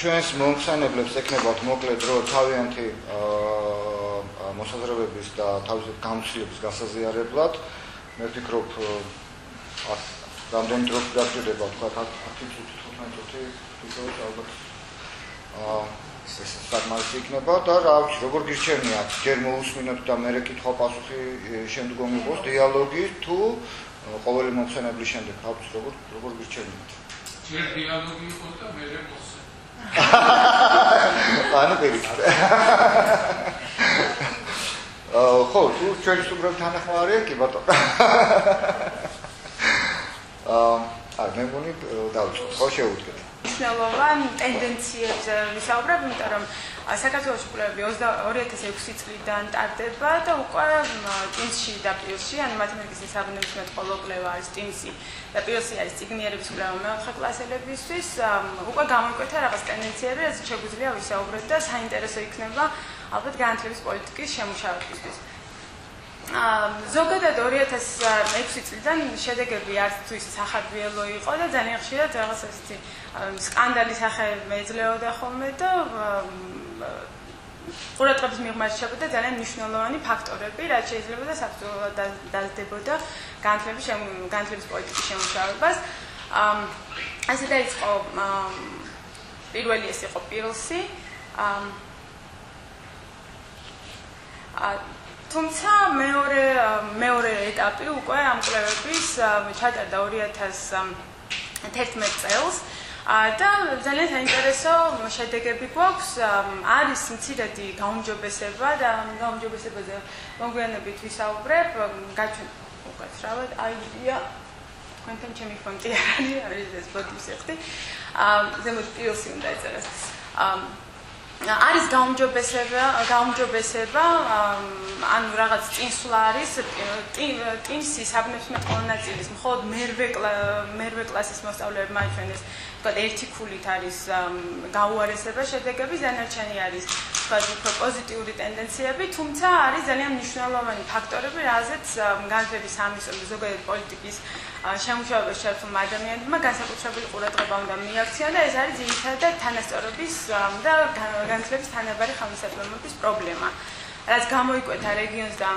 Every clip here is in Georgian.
ჩვენს მომხსენებლებს ეკნებათ მოკლედ რო თავიანთი მოსაზრებების და თავისუფლად გამოცდილების გასაზიარებლად მე ვფიქრობ რამდენი დრო გაგრძელდება თქვა 10-15 წუთი ვფიქრობ ალბათ ეს საკმარისი იქნება და რა ვიცი როგორ გირჩევნიათ ჯერ მოусმინოთ და მე კითხვა პასუხი შემდგომ იყოს დიალოგი თუ ყოველი მომხსენებლის შემდეგ რა ვიცი როგორ გირჩევნიათ ჯერ დიალოგი იყოს და მე მოსე ანუ პირიქით ხო თუ ჩვენი უბრალოდ თანახმარია კი ბატონო მე მგონი დავიწყოთ ხო შევუდგეთ მნიშვნელოვან ტენდენციებზე ვისაუბრებ, იმიტომ რომ საქართველოს კვლევები 2006 წლიდან ტარდება და უკვე TIMSS-ში და PILS-ში, ანუ მათემატიკის საბუნებისმეტყველო კვლევა არის TIMSS-ი და PILS-ი არის წიგნიერების კვლევა მეოთხე კლასელებისთვის, უკვე გამოიკვეთა რაღაც ტენდენციები, რაც შეგვიძლია ვისაუბროთ და საინტერესო იქნება ალბათ განათლების პოლიტიკის შემუშავებისთვის. ზოგადად 2006 წლიდან შედეგები არც თუ ის სახარბიელო იყო და ძალიან ხშირად რაღაც ესეთი სკანდალის სახე მეძლეოდა ხოლმე და ყურადღების მიღმაში შეგვიძლია ძალიან მნიშვნელოვანი ფაქტორები, რაც შეიძლება საფუძვლად დაძდებოდა განათლების პოლიტიკის შემუშავებას. ასე დაიწყო პირველი ეს იყო PILS-ი. თუმცა მეორე ეტაპი უკვე ამ კვლევების ჩატარდა 2011 წელს და ძალიან საინტერესო შედეგები გვაქვს. არის მცირედი გაუმჯობესება და გაუმჯობესებაზე მოგვიანებით ვისაუბრებ. გაჩვენეთ უკაცრავად აიდია თქვენთან ჩემი ფონტი არის ეს ბოდიშეხტი. ზემოთ PILS-ი უნდა ეწერას. არის გაუმჯობესება, ანუ რაღაც წინსვლა არის TIMSS-ის საბუნებისმეტყველო ნაწილის მხოლოდ მერვე კლასის მოსწავლეებმა აჩვენეს, თქვათ, ერთი ქულით არის გაუარესება შედეგების, დანარჩენი არის, თქვათ, უფრო პოზიტიური ტენდენციები, თუმცა არის ძალიან მნიშვნელოვანი ფაქტორები, რაზეც განათლების სამისწრო ზოგადად პოლიტიკის შემუშავებას შეერთულმა ადამიანებმა განსაკუთრებული ყურადღება უნდა მიაქციონ და ეს არის ძირითადად თანასწორობის და განათლების თანაბარი ხელმისაწვდომობის პრობლემა, რაც გამოიკვეთა რეგიონს და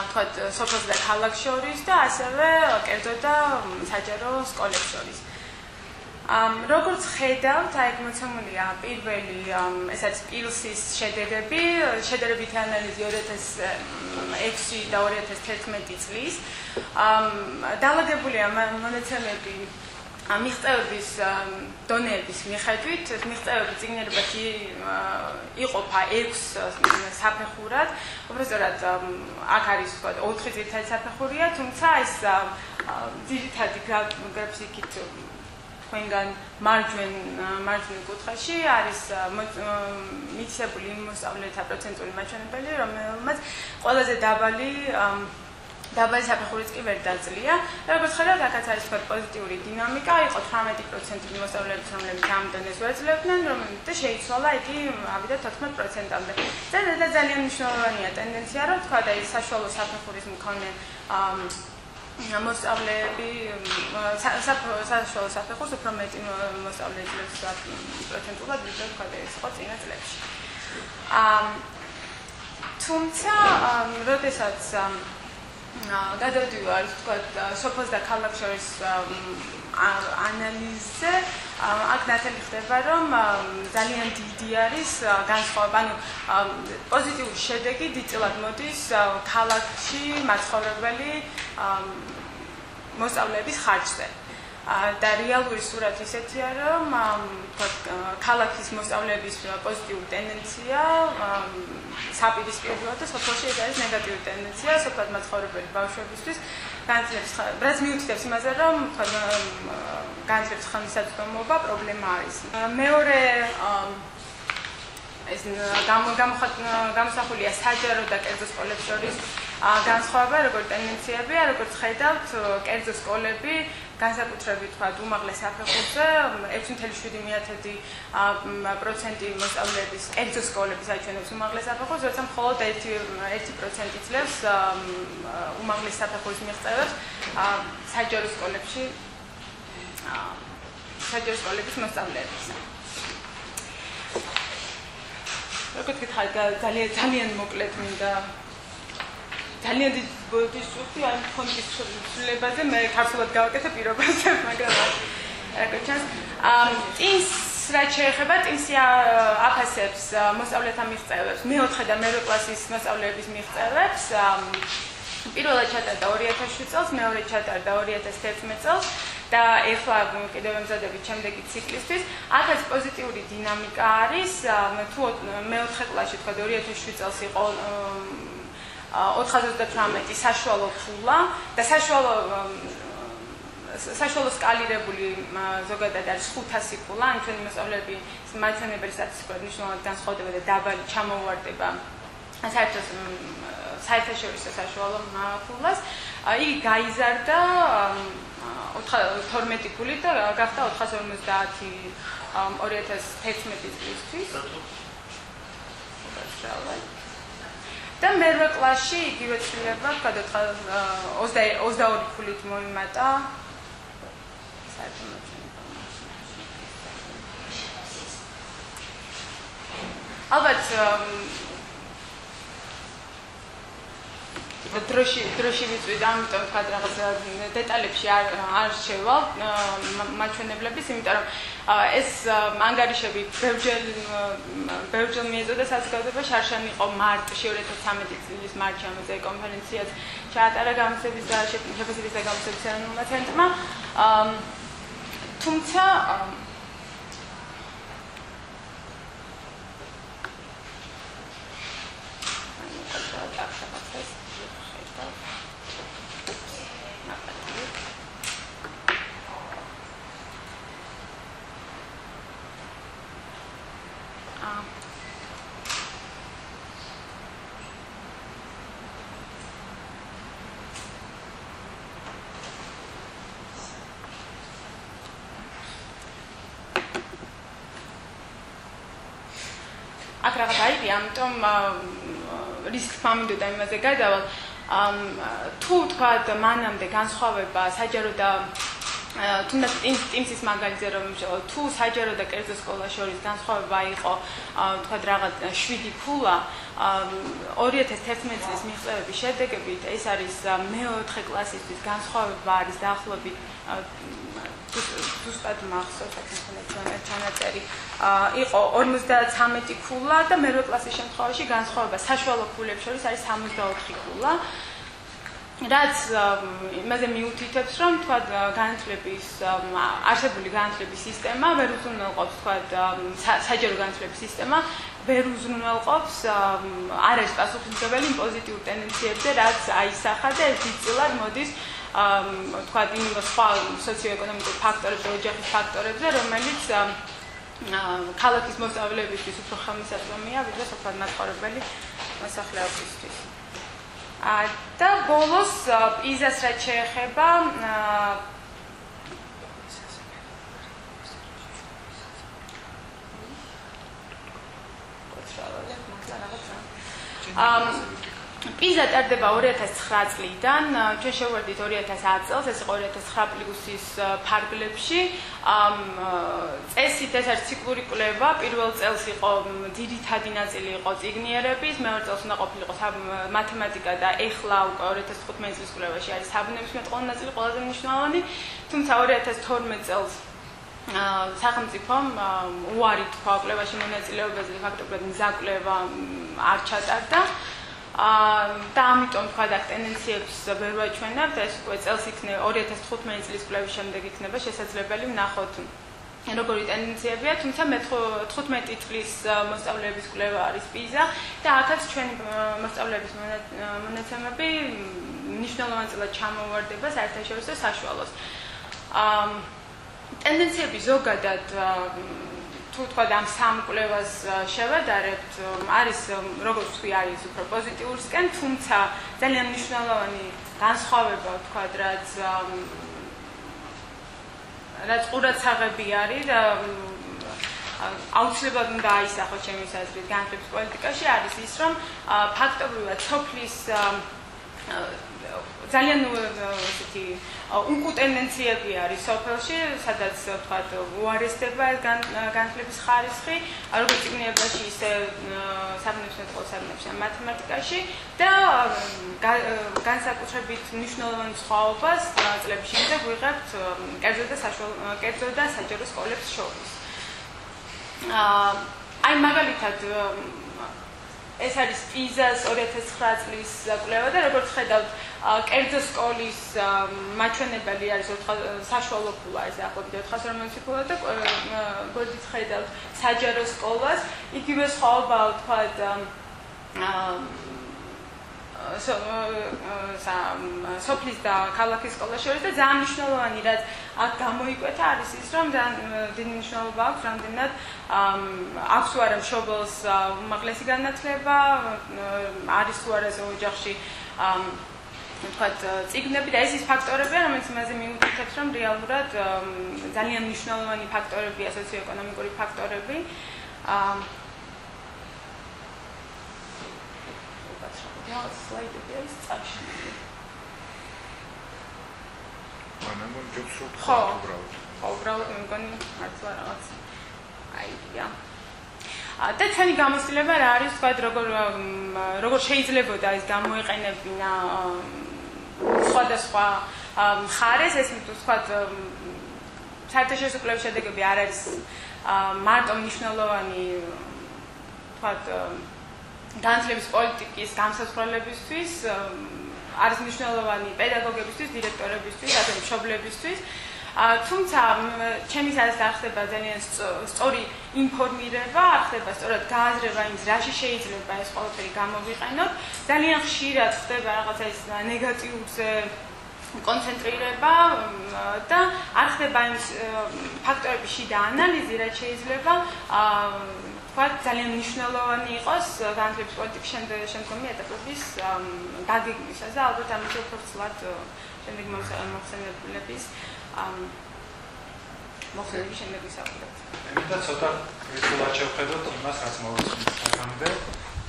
თქვათ სოფელს და ქალაქს შორის და ასევე კერძო და საჯარო სკოლებს შორის. როგორც ხედავთ, აქ მოცემულია პირველი ეს არის PILS-ის შედარებითი ანალიზი 2006 და 2011 წლის. დალაგებულია მონაცემები მიღწევების დონეების მიხედვით, მიღწევები წიგნიერებაში იყოფა 6 საფეხურად. უბრალოდ აქ არის თქვა 4 ძირითადი საფეხურია, თუმცა ეს ძირითადი გრაფიკით თქვენგან მარჯვენა კუთხეში არის მითითებული იმ მოსწავლეთა პროცენტული მაჩვენებელი, რომელმაც ყველაზე დაბალი საფეხურიც კი ვერ დაძლია. როგორც ხედავთ, აქაც არის თქვა პოზიტიური დინამიკა, იყო 18% მოსწავლეების, რომლებიც ამ დონეს ვერ ძლევდნენ, და შეიცვალა იგი ავიდა 14%-მდე. და ძალიან მნიშვნელოვანია ტენდენცია, რომ თქვა და ის საშუალო საფეხურის მქონე მოსწავლეები საშუალო საფეხურს უფრო მეტი მოსწავლე ძლევს პროცენტულად, ვიდრე თქვა და ეს იყო წინა წლებში. თუმცა, როდესაც გადავდივართ თქვა სოფელს და ქალაქს შორის ანალიზზე, აქ ნათელი ხდება, რომ ძალიან დიდი არის განსხვავება, ანუ პოზიტიური შედეგი დიდწილად მოდის ქალაქში მაცხოვრებელი მოსწავლეების ხარჯზე. და რეალური სურათი ისეთია, რომ ქალაქის მოსწავლეების პოზიტიური ტენდენცია საპირისპიროა და სოფელში ეს არის ნეგატიური ტენდენცია, სოფლად მაცხოვრებელი ბავშვებისთვის. რაც მიუთითებს იმაზე, რომ განათლების ხელმისაწვდომობა პრობლემა არის. მეორე ეს გამოსახულია საჯარო და კერძო სკოლებს შორის განსხვავება, როგორც ტენდენციებია, როგორც ხედავთ, კერძო სკოლები განსაკუთრებით თქვა უმაღლეს საფეხურზე 6.7% მოსწავლეების კერძო სკოლების აჩვენებს უმაღლეს საფეხურს, როცა მხოლოდ 1% ძლევს უმაღლეს საფეხურის მიღწევებს საჯარო სკოლებში საჯარო სკოლების მოსწავლეებს. როგორც გითხარით, ძალიან მოკლედ მინდა ძალიან დიდი წუთი ამ ფონდის ცვლილებაზე მე ქართულად გავაკეთე პირობაზე, მაგრამ როგორც ჩანს, ის რაც შეეხება ტიმსი აფასებს მოსწავლეთა მიღწევებს, მე-4 და მე-8 კლასის მოსწავლეების მიღწევებს, პირველად ჩატარდა 2007 წელს, მეორედ ჩატარდა 2011 წელს და ეხლა კიდევ ემზადებით შემდეგი ციკლისთვის. აქაც პოზიტიური დინამიკა არის, თუ მე-4 კლასში თქვა 2007 წელს იყო 438 საშუალო ფულა და საშუალო სკალირებული ზოგადად არის 500 ფულა, ან ჩვენი მოსწავლეები მაჩვენებელი სტატისტიკურად მნიშვნელოვნად განსხვავდება და დაბალი ჩამოუვარდება საერთაშორისო საშუალო ფულას. იგი გაიზარდა 12 ფულით და გახდა 450 2011 წლისთვის. და მე-8 კლასში იგივე ცვლილება გადაწყდა 22 ფულით მოიმატა. ალბათ დროში ვიწვით, ამიტომ თქვა რაღაც დეტალებში არ შევალ მაჩვენებლების, იმიტომ რომ ეს ანგარიშები ბევრჯერ მიეწოდა საზოგადოებაში, არშან იყო მარტში 2013 წლის მარტში ამაზე კონფერენციაც ჩაატარა გამოცების და შეფასების და გამოცების ეროვნულმა ცენტრმა. თუმცა აქ რაღაც არის, ამიტომ რისკს მამინდოდა იმაზე გადავალ. თუ თქვა მანამდე განსხვავება საჯარო და თუნდაც ტიმსის მაგალითზე რომ ვიმსჯელო, თუ საჯარო და კერძო სკოლას შორის განსხვავება იყო თქვა რაღაც 7 ფულა, 2011 წლის მიღწევების შედეგებით ეს არის მე-4 კლასისთვის განსხვავება არის დაახლოებით ზუსტად მახსოვს ჩანაწერი იყო 53 ფულა და მე-8 კლასის შემთხვევაში განსხვავება საშუალო ფულებს შორის არის 64 ფულა. რაც იმაზე მიუთითებს, რომ თქვა განათლების არსებული განათლების სისტემა ვერ უზრუნველყოფს თქვა საჯარო განათლების სისტემა ვერ უზრუნველყოფს არ არის პასუხისმგებელი პოზიტიურ ტენდენციებზე, რაც აისახა და ეს დიდწილად მოდის თქვა იმ სხვა სოციოეკონომიკურ ფაქტორებზე, ოჯახის ფაქტორებზე, რომელიც ქალაქის მოსწავლეებისთვის უფრო ხელმისაწვდომია, ვიდრე სოფლად მაცხოვრებელი მოსახლეობისთვის. და ბოლოს პიზას რაც შეეხება პიზა ტარდება 2009 წლიდან, ჩვენ შევვარდით 2010 წელს, ეს იყო 2009 პლუსის ფარგლებში. წესით ეს არის ციკლური კვლევა, პირველ წელს იყო ძირითადი ნაწილი იყო წიგნიერების, მეორე წელს უნდა ყოფილიყო მათემატიკა და ეხლა უკვე 2015 წლის კვლევაში არის საბუნებისმეტყველო ნაწილი ყველაზე მნიშვნელოვანი, თუმცა 2012 წელს სახელმწიფომ უარი თქვა კვლევაში მონაწილეობაზე, ფაქტობრივად მზაკვლევა არ ჩატარდა. და ამიტომ თქვა და ტენდენციებს ვერ ვაჩვენებთ, ეს უკვე წელს იქნება 2015 წლის კვლევის შემდეგ იქნება შესაძლებელი ვნახოთ როგორი ტენდენციებია, თუმცა მე-15 წლის მოსწავლეების კვლევა არის პიზა და აქაც ჩვენი მოსწავლეების მონაცემები მნიშვნელოვანწილად ჩამოვარდება საერთაშორისო საშუალოს. ტენდენციები ზოგადად თუ თქვა ამ სამ კვლევას შევადარებთ, არის როგორც ვთქვი, არის უფრო პოზიტიურსკენ, თუმცა ძალიან მნიშვნელოვანი განსხვავება თქვა, რაც ყურადსაღები არის და აუცილებლად უნდა აისახოს ჩემი აზრით განათლების პოლიტიკაში არის ის, რომ ფაქტობრივად სოფლის ძალიან ესეთი უკუტენდენციები არის სოფელში, სადაც ვთქვათ უარესდება განათლების ხარისხი, როგორც წიგნებაში, ისე საბუნებისმეტყველო საგნებში, მათემატიკაში და განსაკუთრებით მნიშვნელოვან სხვაობას წლების შემდეგ ვიღებთ კერძო და საჯარო სკოლებს შორის. აი მაგალითად ეს არის პიზას 2009 წლის კვლევა და როგორც ხედავთ, კერძო სკოლის მაჩვენებელი არის საშუალო ფულა, ეს დაახლოებით 480 ფულა და გვერდით ხედავთ საჯარო სკოლას, იგივე სხვაობაა ვთქვათ სოფლის და ქალაქის სკოლა შორის და ძალიან მნიშვნელოვანი რაც აქ გამოიკვეთა არის ის რომ დიდი მნიშვნელობა აქვს რამდენად აქვს თუ არა მშობელს უმაღლესი განათლება არის თუ არა ოჯახში ვთქვათ წიგნები და ეს ის ფაქტორებია რომელიც იმაზე მიუთითებს რომ რეალურად ძალიან მნიშვნელოვანი ფაქტორებია სოციოეკონომიკური ფაქტორები სლაიდები არის წაშლილი. მანამ ჯობს რო ხო, უბრალოდ მე მგონი მართლა რაღაც აიდეა. და ჩვენი გამოცდილება რა არის, ვთქვათ, როგორ შეიძლებოდა ეს გამოიყენებინა სხვადასხვა მხარეს, ეს ვთქვათ, საერთაშორისო კვლევის შედეგები არ არის მარტო მნიშვნელოვანი, ვთქვათ, განათლების პოლიტიკის განსაზღვრავებისთვის არის მნიშვნელოვანი პედაგოგებისთვის, დირექტორებისთვის, ასევე მშობლებისთვის. თუმცა ჩემის აზრით არ ხდება ძალიან სწორი ინფორმირება, არ ხდება სწორად გააზრება იმის, რაში შეიძლება ეს ყველაფერი გამოვიყენოთ. ძალიან ხშირად ხდება რაღაცა ის ნეგატიურზე კონცენტრირება და არ ხდება იმის ფაქტორების შიდა ანალიზი, რაც შეიძლება ძალიან მნიშვნელოვანი იყოს განათლების პოლიტიკის შემდგომი ეტაპების დაგეგმვისას და ალბათ ამაზე უფრო ცლად შემდეგ მოხსენებულების შემდეგ ვისაუბრებთ. მინდა ცოტა კრიტიკულად შევხედოთ იმას, რაც მოვაცნით აქამდე.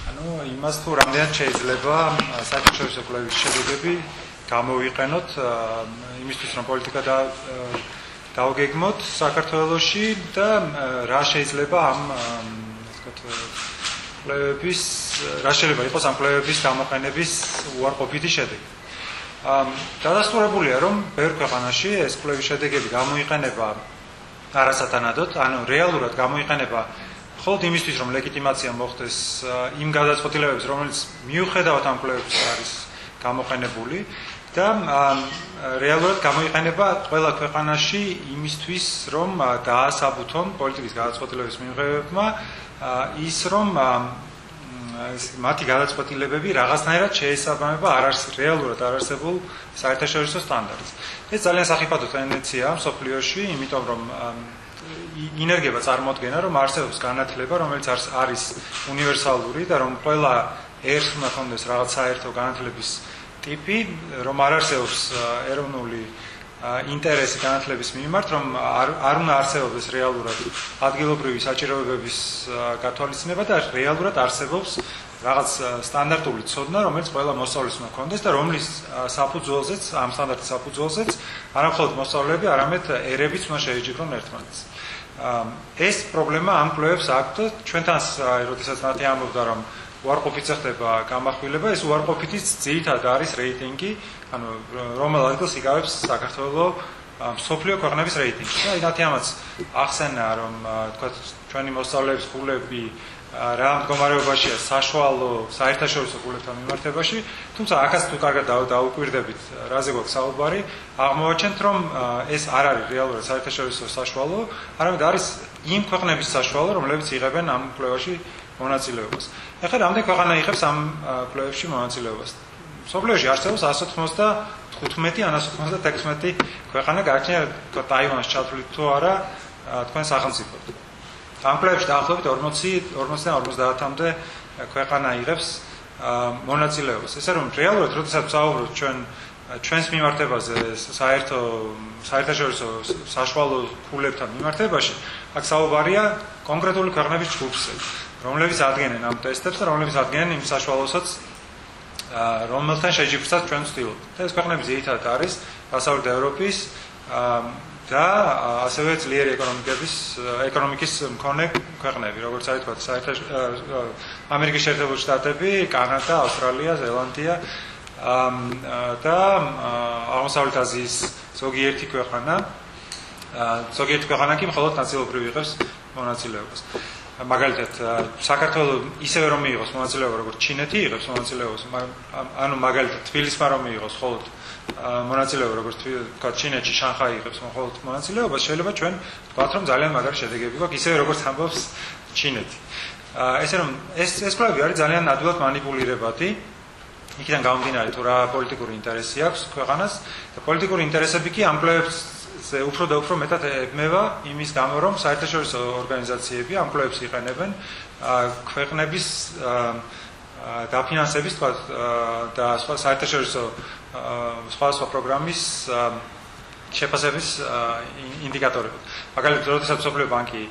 ანუ იმას თუ რამდენად შეიძლება საერთაშორისო კვლევის შედეგები გამოვიყენოთ იმისთვის, რომ პოლიტიკა დავგეგმოთ საქართველოში და რა შეიძლება ამ კვლევების რა შეიძლება იყოს ამ კვლევების გამოყენების უარყოფითი შედეგი. დადასტურებულია, რომ ბევრ ქვეყანაში ეს კვლევის შედეგები გამოიყენება არასათანადოდ, ანუ რეალურად გამოიყენება მხოლოდ იმისთვის, რომ ლეგიტიმაცია მოხდეს იმ გადაწყვეტილებებს, რომელიც მიუხედავად ამ კვლევების არის გამოყენებული და რეალურად გამოიყენება ყველა ქვეყანაში იმისთვის, რომ დაასაბუთონ პოლიტიკის გადაწყვეტილებების მიმღებებმა ის რომ მათი გადაწყვეტილებები რაღაცნაირად შეესაბამება რეალურად არარსებულ საერთაშორისო სტანდარტს. ეს ძალიან სახიფათო ტენდენციაა მსოფლიოში, იმიტომ რომ ინერგება წარმოადგენა, რომ არსებობს განათლება, რომელიც არის უნივერსალური და რომ ყველა ერთს უნდა ჰქონდეს რაღაც საერთო განათლების ტიპი, რომ არ არსებობს ეროვნული ინტერესი განათლების მიმართ, რომ არ უნდა არსებობდეს რეალურად ადგილობრივი საჭიროებების გათვალისწინება და რეალურად არსებობს რაღაც სტანდარტული ცოდნა, რომელიც ყველა მოსწავლეს უნდა ჰქონდეს და რომლის საფუძველზეც, ამ სტანდარტის საფუძველზეც, არა მხოლოდ მოსწავლეები, არამედ ერებიც უნდა შეეჯიბრონ ერთმანეთს. ეს პრობლემა ამ კვლევებს აქვთ ჩვენთან, როდესაც ნათი ამბობდა, რომ უარყოფითზე ხდება გამახვილება, ეს უარყოფითიც ძირითადად არის რეიტინგი, ანუ რომელ ადგილს იკავებს საქართველოს მსოფლიო ქვეყნების რეიტინგი. და ნათი ამაც ახსენა, რომ თქვა ჩვენი მოსწავლეების ფულები რა მდგომარეობაშია საშუალო საერთაშორისო ფულებთან მიმართებაში, თუმცა აქაც თუ კარგად დაუკვირდებით, რაზე გვაქვს საუბარი, აღმოვაჩენთ, რომ ეს არ არის რეალურად საერთაშორისო საშუალო, არამედ არის იმ ქვეყნების საშუალო, რომლებიც იღებენ ამ კვლევაში მონაწილეობას. ეხლა რამდენი ქვეყანა იღებს ამ კვლევებში მონაწილეობას? მსოფლიოში არსებობს 195 ან 196 ქვეყანა, გააჩნია ტაივანს ჩათვლით თუ არა თქვენ სახელმწიფოდ. ამ კვლევებში დაახლოებით 40-დან 50-მდე ქვეყანა იღებს მონაწილეობას. ესე რომ რეალურად, როდესაც ვსაუბრობთ ჩვენს მიმართებაზე საერთაშორისო საშუალო ფულებთან მიმართებაში, აქ საუბარია კონკრეტული ქვეყნების ჯგუფზე, რომლებიც ადგენენ ამ ტესტებს და რომლებიც ადგენენ იმ საშუალოსაც, რომელთან შეჯიბრსაც ჩვენ ვცდილობთ. და ეს ქვეყნები ძირითადად არის დასავლეთ ევროპის და ასევე ძლიერი ეკონომიკის მქონე ქვეყნები, როგორც არის თქვა, ამერიკის შეერთებული შტატები, კანადა, ავსტრალია, ზელანდია და აღმოსავლეთ აზიის ზოგიერთი ქვეყანა კი მხოლოდ ნაწილობრივ იღებს მონაწილეობას. მაგალითად, საქართველოს ისევე რომ მიიღოს მონაწილეობა, როგორც ჩინეთი იღებს მონაწილეობას, ანუ მაგალითად თბილისმა რომ მიიღოს მხოლოდ მონაწილეობა, როგორც თქვა ჩინეთში შანხაი იღებს მხოლოდ მონაწილეობას, შეიძლება ჩვენ ვთქვათ, რომ ძალიან მაგარი შედეგები გვაქვს, ისევე როგორც ამბობს ჩინეთი. ესე რომ ეს კვლევები არის ძალიან ნამდვილად манипуლირებადი. იქიდან გამომდინარე თუ რა პოლიტიკური ინტერესი აქვს ქვეყანას და პოლიტიკური ინტერესები კი ამ კვლევებს უფრო და უფრო მეტად ებმევა იმის გამო, რომ საერთაშორისო ორგანიზაციები ამ კვლევებს იყენებენ ქვეყნების დაფინანსების და საერთაშორისო სხვა პროგრამის შეფასების ინდიკატორებად. მაგალითად, როდესაც მსოფლიო ბანკი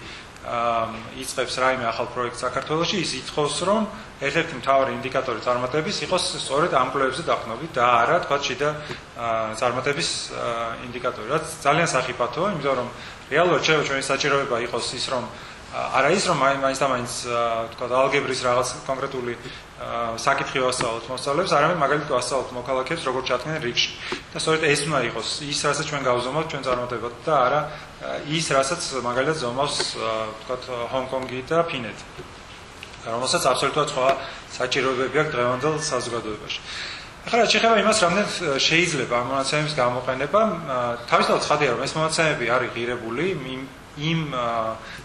იწყებს რაიმე ახალ პროექტს საქართველოში, ის ითხოვს, რომ ერთ-ერთი მთავარი ინდიკატორი წარმატების იყოს სწორედ ამ კვლევებზე დაყრდნობით და არა, თქვა, შიდა წარმატების ინდიკატორი. რაც ძალიან სახიფათოა, იმიტომ რომ რეალურად შეიძლება ჩვენი საჭიროება იყოს ის, რომ არა ის, რომ მაინც და მაინც თქვა, ალგებრის რაღაც კონკრეტული საკითხი ვასწავლოთ მოსწავლეებს, არამედ მაგალითად ვასწავლოთ მოქალაქეებს, როგორ ჩადგნენ რიგში. და სწორედ ეს უნდა იყოს ის, რასაც ჩვენ გავზომავთ ჩვენ წარმატებად და არა ის, რასაც მაგალითად ზომავს თქვა, ჰონკონგი და ფინეთი. რომელსაც აბსოლუტურად სხვა საჭიროებები აქვს დღევანდელ საზოგადოებაში. ახლა რაც შეეხება იმას, რამდენად შეიძლება ამ მონაცემების გამოყენება, თავისთავად ცხადია, რომ ეს მონაცემები არის ღირებული იმ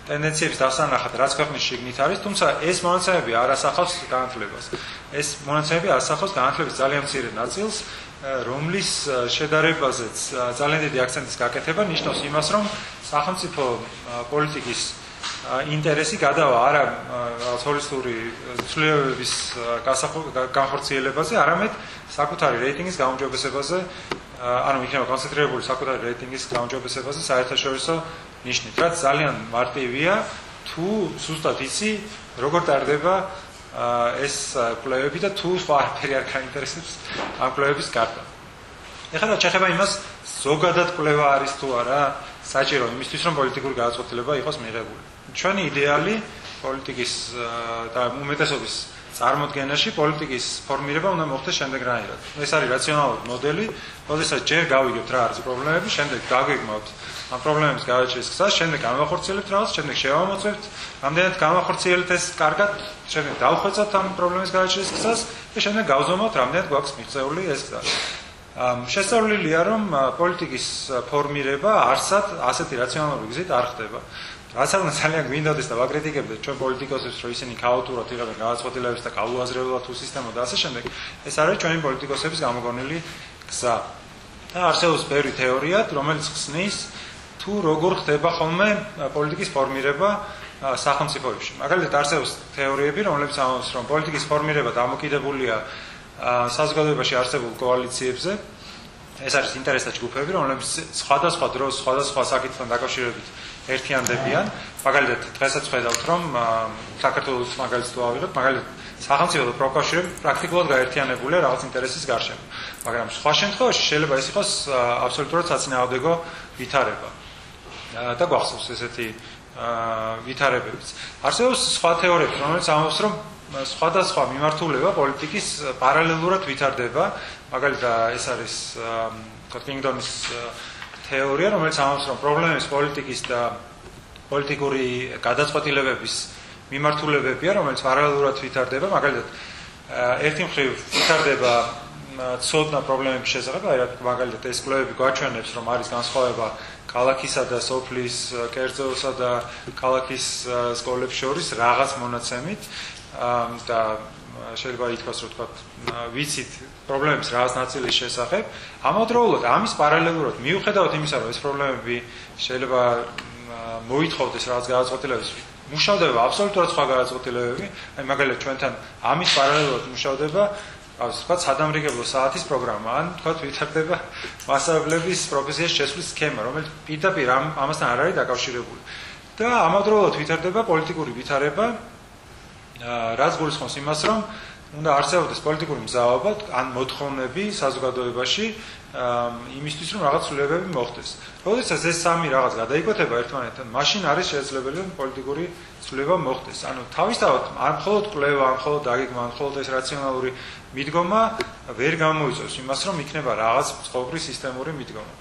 ტენდენციების დასანახად, რაც ქვეყნის შიგნით არის, თუმცა ეს მონაცემები არ ასახავს განათლებას. ეს მონაცემები ასახავს განათლების ძალიან მცირე ნაწილს, რომლის შედარებაზეც ძალიან დიდი აქცენტის გაკეთება ნიშნავს იმას, რომ სახელმწიფო პოლიტიკის ინტერესი გადავა არა ჰოლისტური ცვლილებების განხორციელებაზე, არამედ საკუთარი რეიტინგის გაუმჯობესებაზე, ანუ იქნება კონცენტრირებული საკუთარი რეიტინგის გაუმჯობესებაზე საერთაშორისო ნიშნით, რაც ძალიან მარტივია, თუ ზუსტად იცი, როგორ ტარდება ეს კვლევები და თუ სხვა არაფერი არ გაინტერესებს ამ კვლევების გარდა. ეხლა რაც შეეხება იმას, ზოგადად კვლევა არის თუ არა საჭირო იმისთვის, რომ პოლიტიკური გადაწყვეტილება იყოს მიღებული. ჩვენი იდეალი პოლიტიკის და უმეტესობის წარმოდგენაში პოლიტიკის ფორმირება უნდა მოხდეს შემდეგრაინად. ეს არის რაციონალური მოდელი, როდესაც ჯერ გავიგებთ რა არის პრობლემები, შემდეგ გავგეგმავთ ამ პრობლემების გადაჭრის გზას, შემდეგ განვახორციელებთ რაღაც, შემდეგ შევამოწმებთ, რამდენად განვახორციელებთ ეს კარგად, შემდეგ დავხვეწავთ ამ პრობლემის გადაჭრის გზას და შემდეგ გავზომავთ, რამდენად გვაქვს მიღწეული ეს გზა. შესწავლილია, რომ პოლიტიკის ფორმირება არსად ასეთი რაციონალური გზით არ ხდება. რაც არ უნდა ძალიან გვინდოდეს და ვაკრიტიკებდეთ ჩვენ პოლიტიკოსებს, რომ ისინი ქაოტურად იღებენ გადაწყვეტილებებს და გაუაზრებლად უსისტემოდ და ასე შემდეგ. ეს არის ჩვენი პოლიტიკოსების გამოგონილი გზა. და არსებობს ბევრი თეორია, რომელიც ხსნის თუ როგორ ხდება ხოლმე პოლიტიკის ფორმირება სახელმწიფოებში. მაგალითად, არსებობს თეორიები, რომლებიც ამბობს, რომ პოლიტიკის ფორმირება დამოკიდებულია საზოგადოებაში არსებულ კოალიციებზე. ეს არის ინტერესთა ჯგუფები, რომლებიც სხვადასხვა დროს, სხვადასხვა საკითხთან დაკავშირებით ერთიანდებიან. მაგალითად, დღესაც ხედავთ, რომ საქართველოს მაგალითს თუ ავიღებთ, მაგალითად, სახელმწიფო პროკავშირები პრაქტიკულად გაერთიანებულია რაღაც ინტერესის გარშემო. მაგრამ სხვა შემთხვევაში შეიძლება ეს იყოს აბსოლუტურად საწინააღმდეგო ვითარება. და გვახსოვს ესეთი ვითარებებიც. არსებობს სხვა თეორიები, რომელიც ამბობს, რომ სხვადასხვა მიმართულება პოლიტიკის პარალელურად ვითარდება. მაგალითად, ეს არის კინგდონის თეორია, რომელიც ამბობს, რომ პრობლემების პოლიტიკის და პოლიტიკური გადაწყვეტილებების მიმართულებებია, რომელიც პარალელურად ვითარდება. მაგალითად, ერთი მხრივ ვითარდება ცოდნა პრობლემების შესახებ, მაგალითად, ეს კვლევები გვაჩვენებს, რომ არის განსხვავება ქალაქისა და სოფლის, კერძოსა და ქალაქის სკოლებს შორის რაღაც მონაცემით და შეიძლება ითქვას, რომ თქვა, ვიცით პრობლემების რაღაც ნაწილის შესახებ. ამავდროულად, ამის პარალელურად, მიუხედავად იმისა, რომ ეს პრობლემები შეიძლება მოითხოვდეს რაღაც გადაწყვეტილებებს, მუშავდება აბსოლუტურად სხვა გადაწყვეტილებები. აი მაგალითად, ჩვენთან ამის პარალელურად მუშავდება თქვა სადამრიგებლო საათის პროგრამა, ან თქვა ვითარდება მასწავლებლების პროფესიის შესვლის სქემა, რომელიც პირდაპირ ამასთან არ არის დაკავშირებული. და ამავდროულად ვითარდება პოლიტიკური ვითარება, რაც გულისხმობს იმას, რომ უნდა არსებობდეს პოლიტიკური მზაობა ან მოთხოვნები საზოგადოებაში იმისთვის რომ რაღაც ცვლილებები მოხდეს. როდესაც ეს სამი რაღაც გადაიკვეთება ერთმანეთთან, მაშინ არის შესაძლებელი რომ პოლიტიკური ცვლილება მოხდეს. ანუ თავისთავად არ მხოლოდ კვლევა, არ მხოლოდ დაგეგმა, არ მხოლოდ ეს რაციონალური მიდგომა ვერ გამოიწვევს იმას, რომ იქნება რაღაც წყობრივი სისტემური მიდგომა.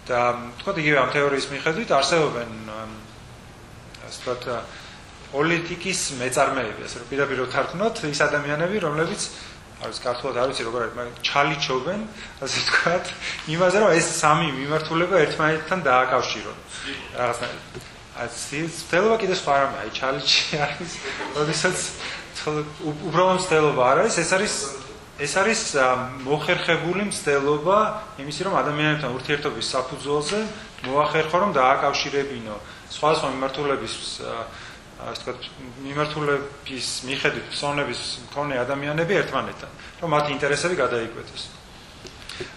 და თქვათ იგივე ამ თეორიის მიხედვით არსებობენ ასე ვთქვათ პოლიტიკის მეწარმეები, ასე რომ პირდაპირ ვთარგმნოთ, ის ადამიანები, რომლებიც არის ქართულად არ ვიცი როგორ არის, მაგრამ ჩალიჩობენ, ასე ვთქვათ, იმაზე რომ ეს სამი მიმართულება ერთმანეთთან დააკავშირონ. რაღაცნაირად. ცდელობა კიდე სხვა რამე, აი ჩალიჩი არის, როდესაც უბრალოდ ცდელობა არ არის, ეს არის მოხერხებული მცდელობა იმისი, რომ ადამიანებთან ურთიერთობის საფუძველზე მოახერხო, რომ დააკავშირებინო სხვადასხვა მიმართულების ასე ვთქვათ, მიმართულების მიხედვით ფსონების მქონე ადამიანები ერთმანეთთან, რომ მათი ინტერესები გადაიკვეთოს.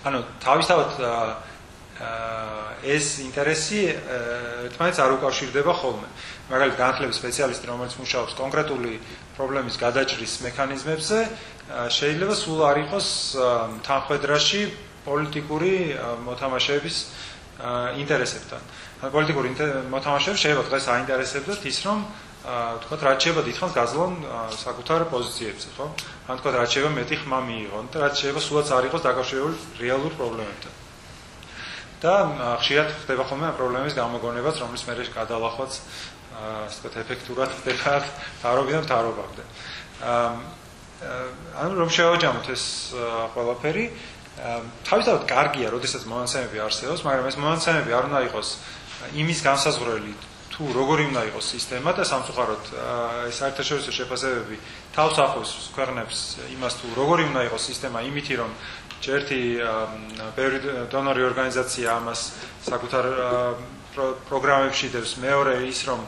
ანუ თავისთავად ეს ინტერესი ერთმანეთს არ უკავშირდება ხოლმე. მაგალითად, განათლების სპეციალისტი, რომელიც მუშაობს კონკრეტული პრობლემის გადაჭრის მექანიზმებზე, შეიძლება სულ არ იყოს თანხმედრაში პოლიტიკური მოთამაშეების ინტერესებთან. ანუ პოლიტიკური მოთამაშეები შეიძლება დღეს აინტერესებდათ ის, რომ თქვათ, რაც შეიძლება დიდხანს გაძლონ საკუთარ პოზიციებზე, ხო? ან თქვათ, რაც შეიძლება მეტი ხმა მიიღონ და რაც შეიძლება სულაც არ იყოს დაკავშირებული რეალურ პრობლემებთან. და ხშირად ხდება ხოლმე ამ პრობლემის გამოგონებაც, რომლის მერე გადალახვაც ასე ვთქვათ, ეფექტურად ხდება თავრობიდან თავრობამდე. ანუ რომ შევაჯამოთ ეს ყველაფერი, თავისთავად კარგია, როდესაც მონაცემები არსებობს, მაგრამ ეს მონაცემები არ უნდა იყოს იმის განსაზღვრელი, თუ როგორი უნდა იყოს სისტემა და სამწუხაროდ ეს საერთაშორისო შეფასებები თავს ახლავს ქვეყნებს იმას, თუ როგორი უნდა იყოს სისტემა, იმითი რომ ერთი ბევრი დონორი ორგანიზაცია ამას საკუთარ პროგრამებში დევს, მეორე ის რომ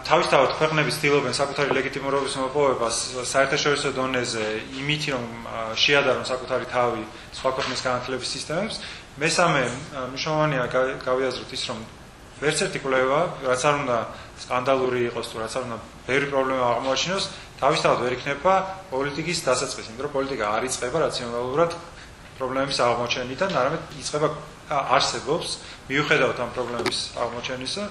თავისთავად ქვეყნები ცდილობენ საკუთარი ლეგიტიმურობის მოპოვებას საერთაშორისო დონეზე იმითი რომ შეადარონ საკუთარი თავი სხვა ქვეყნის განათლების სისტემებს. მესამე მნიშვნელოვანია გავიაზროთ ის რომ ვერც ერთი კვლევა, რაც არ უნდა სკანდალური იყოს თუ რაც არ უნდა ბევრი პრობლემა აღმოაჩინოს, თავისთავად ვერ იქნება პოლიტიკის დასაწყისი, იმიტომ რომ პოლიტიკა არ იწყება რაციონალურად პრობლემების აღმოჩენიდან, არამედ იწყება არსებობს მიუხედავად ამ პრობლემების აღმოჩენისა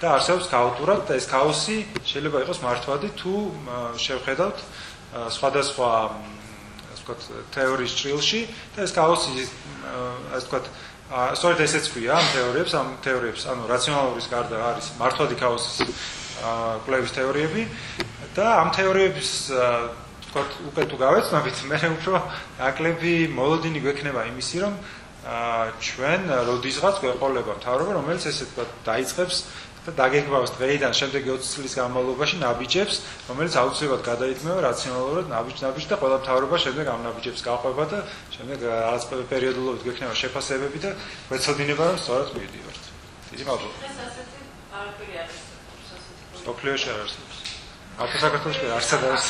და არსებობს ქაოტურად და ეს ქაოსი შეიძლება იყოს მართვადი თუ შევხედავთ სხვადასხვა ასე ვთქვათ თეორიის ჭრილში და ეს ქაოსი ასე ვთქვათ სწორედ ესეც ქვია ამ თეორიებს, ანუ რაციონალურის გარდა არის მართვადი ქაოსის კვლევის თეორიები და ამ თეორიების ვთქვათ უკვე თუ გავეცნობით, მე უფრო ნაკლები მოლოდინი გვექნება იმისი, რომ ჩვენ როდისღაც გვეყოლება მთავრობა, რომელიც ესე ვთქვათ დაიწყებს და დაგეგმავს დღეიდან შემდეგი 20 წლის განმავლობაში ნაბიჯებს, რომელიც აუცილებლად გადაიქმნება რაციონალურად ნაბიჯ და ყველა მთავრობა შემდეგ ამ ნაბიჯებს გაყვება და შემდეგ რაღაც პერიოდულად გვექნება შეფასებები და გვეცოდინება რომ სწორად მივიდივართ. დიდი მადლობა. ეს ასეთი არაფერი არ არის. სოფლიოში არ არსებობს. ახლა საქართველოში არსად არის.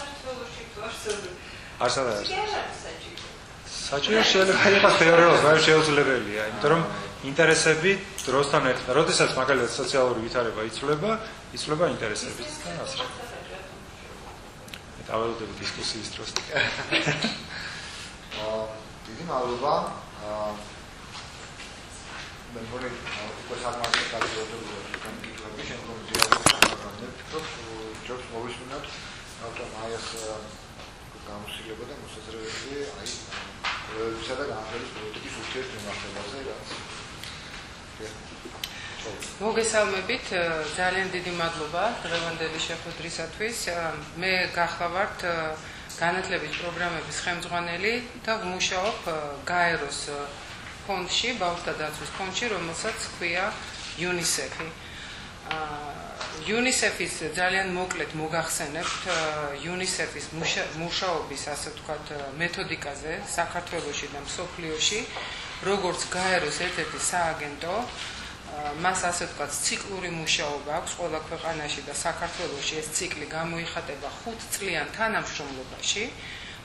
საქართველოში თუ არსებობს. არსად არის. საჭირო შეიძლება იყოს თეორიულად, მაგრამ შეუძლებელია, იმიტომ რომ ინტერესები დროსთან ერთად, როდესაც მაგალითად სოციალური ვითარება იცვლება ინტერესებიც და ასე. მე დავალოდები დისკუსიის დროს. დიდი მადლობა. მე მგონი უკვე საკმაოდ კარგი როდები შემდგომ დიალოგში ვფიქრობ, ჯობს მოვისმინოთ, რატომ აი ეს გამოსილება და მოსაზრებები აი ვისა და განათლების პოლიტიკის ურთიერთმემართებაზე რაც მოგესალმებით, ძალიან დიდი მადლობა დღევანდელი შეხვედრისათვის. მე გახლავართ განათლების პროგრამების ხელმძღვანელი და ვმუშაობ გაეროს ფონდში, ბავშვთა დაცვის ფონდში, რომელსაც ჰქვია UNICEF-ი. UNICEF-ის ძალიან მოკლედ მოგახსენებთ UNICEF-ის მუშაობის, ასე ვთქვათ, მეთოდიკაზე საქართველოში და მსოფლიოში, როგორც გაეროს ერთ-ერთი სააგენტო, მას ასე ვთქვათ, ციკლური მუშაობა აქვს ყველა ქვეყანაში და საქართველოში ეს ციკლი გამოიხატება 5 წლიან თანამშრომლობაში,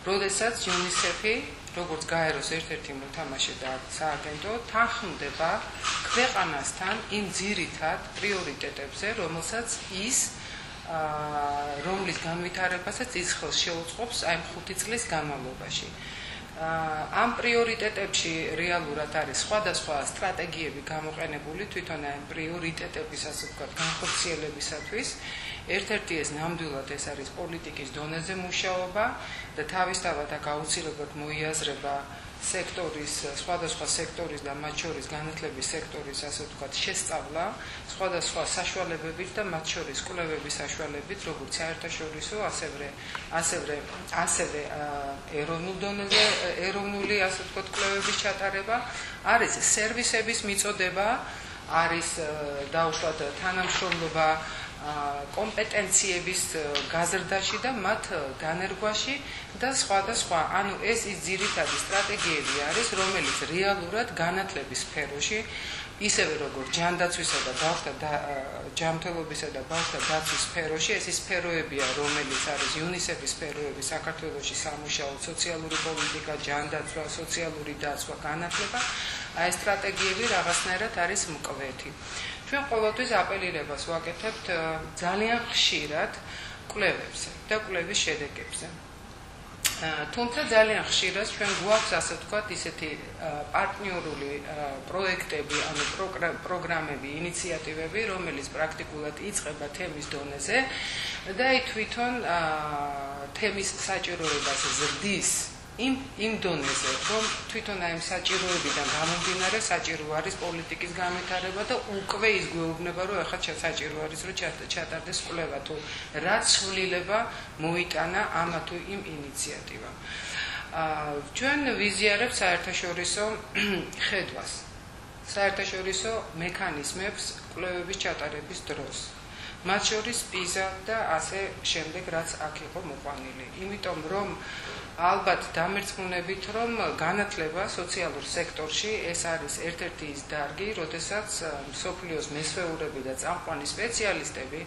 როდესაც UNICEF-ი, როგორც გაეროს ერთ-ერთი მოთამაშე და სააგენტო, თანხმდება ქვეყანასთან იმ ძირითად პრიორიტეტებზე, რომელსაც ის რომლის განვითარებასაც ის ხელს შეუწყობს აი 5 წლის განმავლობაში. ამ პრიორიტეტებში რეალურად არის სხვადასხვა სტრატეგიები გამოყენებული თვითონ ამ პრიორიტეტების ასე ვთქვათ განხორციელებისათვის. ერთ-ერთი ეს ნამდვილად ეს არის პოლიტიკის დონეზე მუშაობა და თავისთავად აქ აუცილებლად მოიაზრება სექტორის, სხვადასხვა სექტორის და მათ შორის განათლების სექტორის ასე ვთქვათ შესწავლა, სხვადასხვა საშუალებებით და მათ შორის კვლევების საშუალებით, როგორც საერთაშორისო, ასევე ეროვნულ დონეზე, ეროვნული ასე ვთქვათ კვლევების ჩატარება, არის სერვისების მიწოდება, არის დაუშვათ თანამშრომლობა კომპეტენციების გაზრდაში და მათ განერგვაში და სხვადასხვა, ანუ ეს ის ძირითადი სტრატეგიები არის, რომელიც რეალურად განათლების სფეროში, ისევე როგორც ჯანდაცვისა და ბავშვთა ჯანმრთელობისა და ბავშვთა დაცვის სფეროში, ეს ის სფეროებია, რომელიც არის UNICEF-ის სფეროები საქართველოში სამუშაო, სოციალური პოლიტიკა, ჯანდაცვა, სოციალური დაცვა, განათლება, აი სტრატეგიები რაღაცნაირად არის მკვეთი. ჩვენ ყოველთვის აპელირებას ვაკეთებთ ძალიან ხშირად კვლევებზე და კვლევის შედეგებზე. თუმცა ძალიან ხშირად ჩვენ გვაქვს ასე ვთქვათ ისეთი პარტნიორული პროექტები, ანუ პროგრამები, ინიციატივები, რომელიც პრაქტიკულად იწყება თემის დონეზე და თვითონ თემის საჭიროებას ზრდის იმ დონეზე, რომ თვითონ აი საჭიროებიდან გამომდინარე საჭირო არის პოლიტიკის განვითარება და უკვე ის გვეუბნება, რომ ახლა საჭირო არის, რომ ჩატარდეს კვლევა თუ რაც ცვლილება მოიტანა ამა თუ იმ ინიციატივამ. ჩვენ ვიზიარებთ საერთაშორისო ხედვას, საერთაშორისო მექანიზმებს კვლევების ჩატარების დროს. მათ შორის PISA და ასე შემდეგ, რაც აქ იყო მოყვანილი. იმიტომ რომ ალბათ დამერწმუნებით, რომ განათლება სოციალურ სექტორში ეს არის ერთ-ერთი ის დარგი, როდესაც მსოფლიოს მესვეურები და წამყვანი სპეციალისტები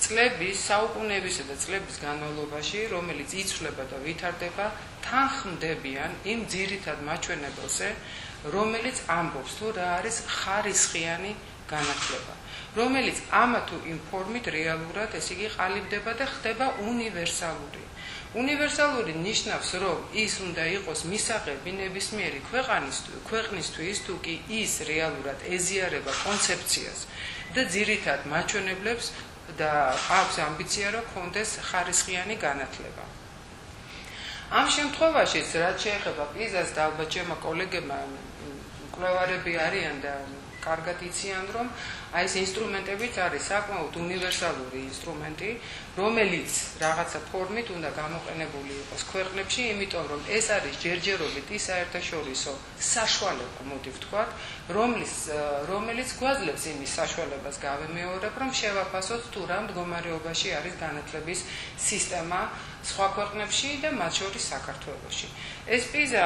წლების, საუკუნეებისა და წლების განმავლობაში, რომელიც იცვლება და ვითარდება, თანხმდებიან იმ ძირითად მაჩვენებელზე, რომელიც ამბობს, თუ რა არის ხარისხიანი განათლება, რომელიც ამა თუ იმ ფორმით რეალურად, ესე იგი, ყალიბდება და ხდება უნივერსალური. უნივერსალური ნიშნავს, რომ ის უნდა იყოს მისაღები ნებისმიერი ქვეყნისთვის, თუ კი ის რეალურად ეზიარება კონცეფციას და ძირითად მაჩვენებლებს და აქვს ამბიცია, რომ კონდეს ხარისხიანი განათლება. ამ შემთხვევაში, რაც შეეხება PISA-ს და ალბათ ჩემო კოლეგებმა მკვლევარები არიან და კარგად იციან, რომ აი ეს ინსტრუმენტებიც არის საკმაოდ უნივერსალური ინსტრუმენტი, რომელიც რაღაცა ფორმით უნდა გამოყენებული იყოს ქვეყნებში, იმიტომ რომ ეს არის ჯერჯერობით ის საერთაშორისო საშუალება, მოდი ვთქვათ, რომელიც გვაძლევს იმის საშუალებას გავემეორებ, რომ შევაფასოთ თუ რა მდგომარეობაში არის განათლების სისტემა სხვა ქვეყნებში და მათ შორის საქართველოში. ეს PISA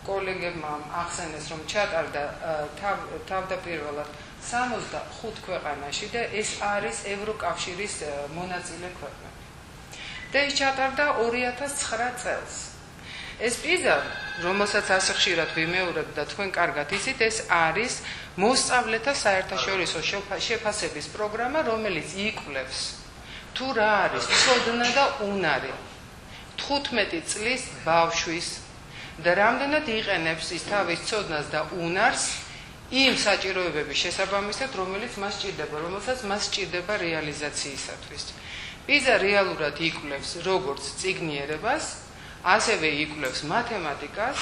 კოლეგებმა ახსენეს, რომ ჩატარდა თავდაპირველად 65 ქვეყანაში და ეს არის ევროკავშირის მონაწილე ქვეყნები. და ის ჩატარდა 2009 წელს. ეს PISA, რომელსაც ასე ხშირად ვიმეორებ და თქვენ კარგად იცით, ეს არის მოსწავლეთა საერთაშორისო შეფასების პროგრამა, რომელიც იკვლევს თუ რა არის ცოდნა და უნარი 15 წლის ბავშვის და რამდენად იყენებს ის თავის ცოდნას და უნარს იმ საჭიროებების შესაბამისად, რომელიც მას სჭირდება, რომელსაც მას სჭირდება რეალიზაციისათვის. PISA რეალურად იკვლევს როგორც წიგნიერებას, ასევე იკვლევს მათემატიკას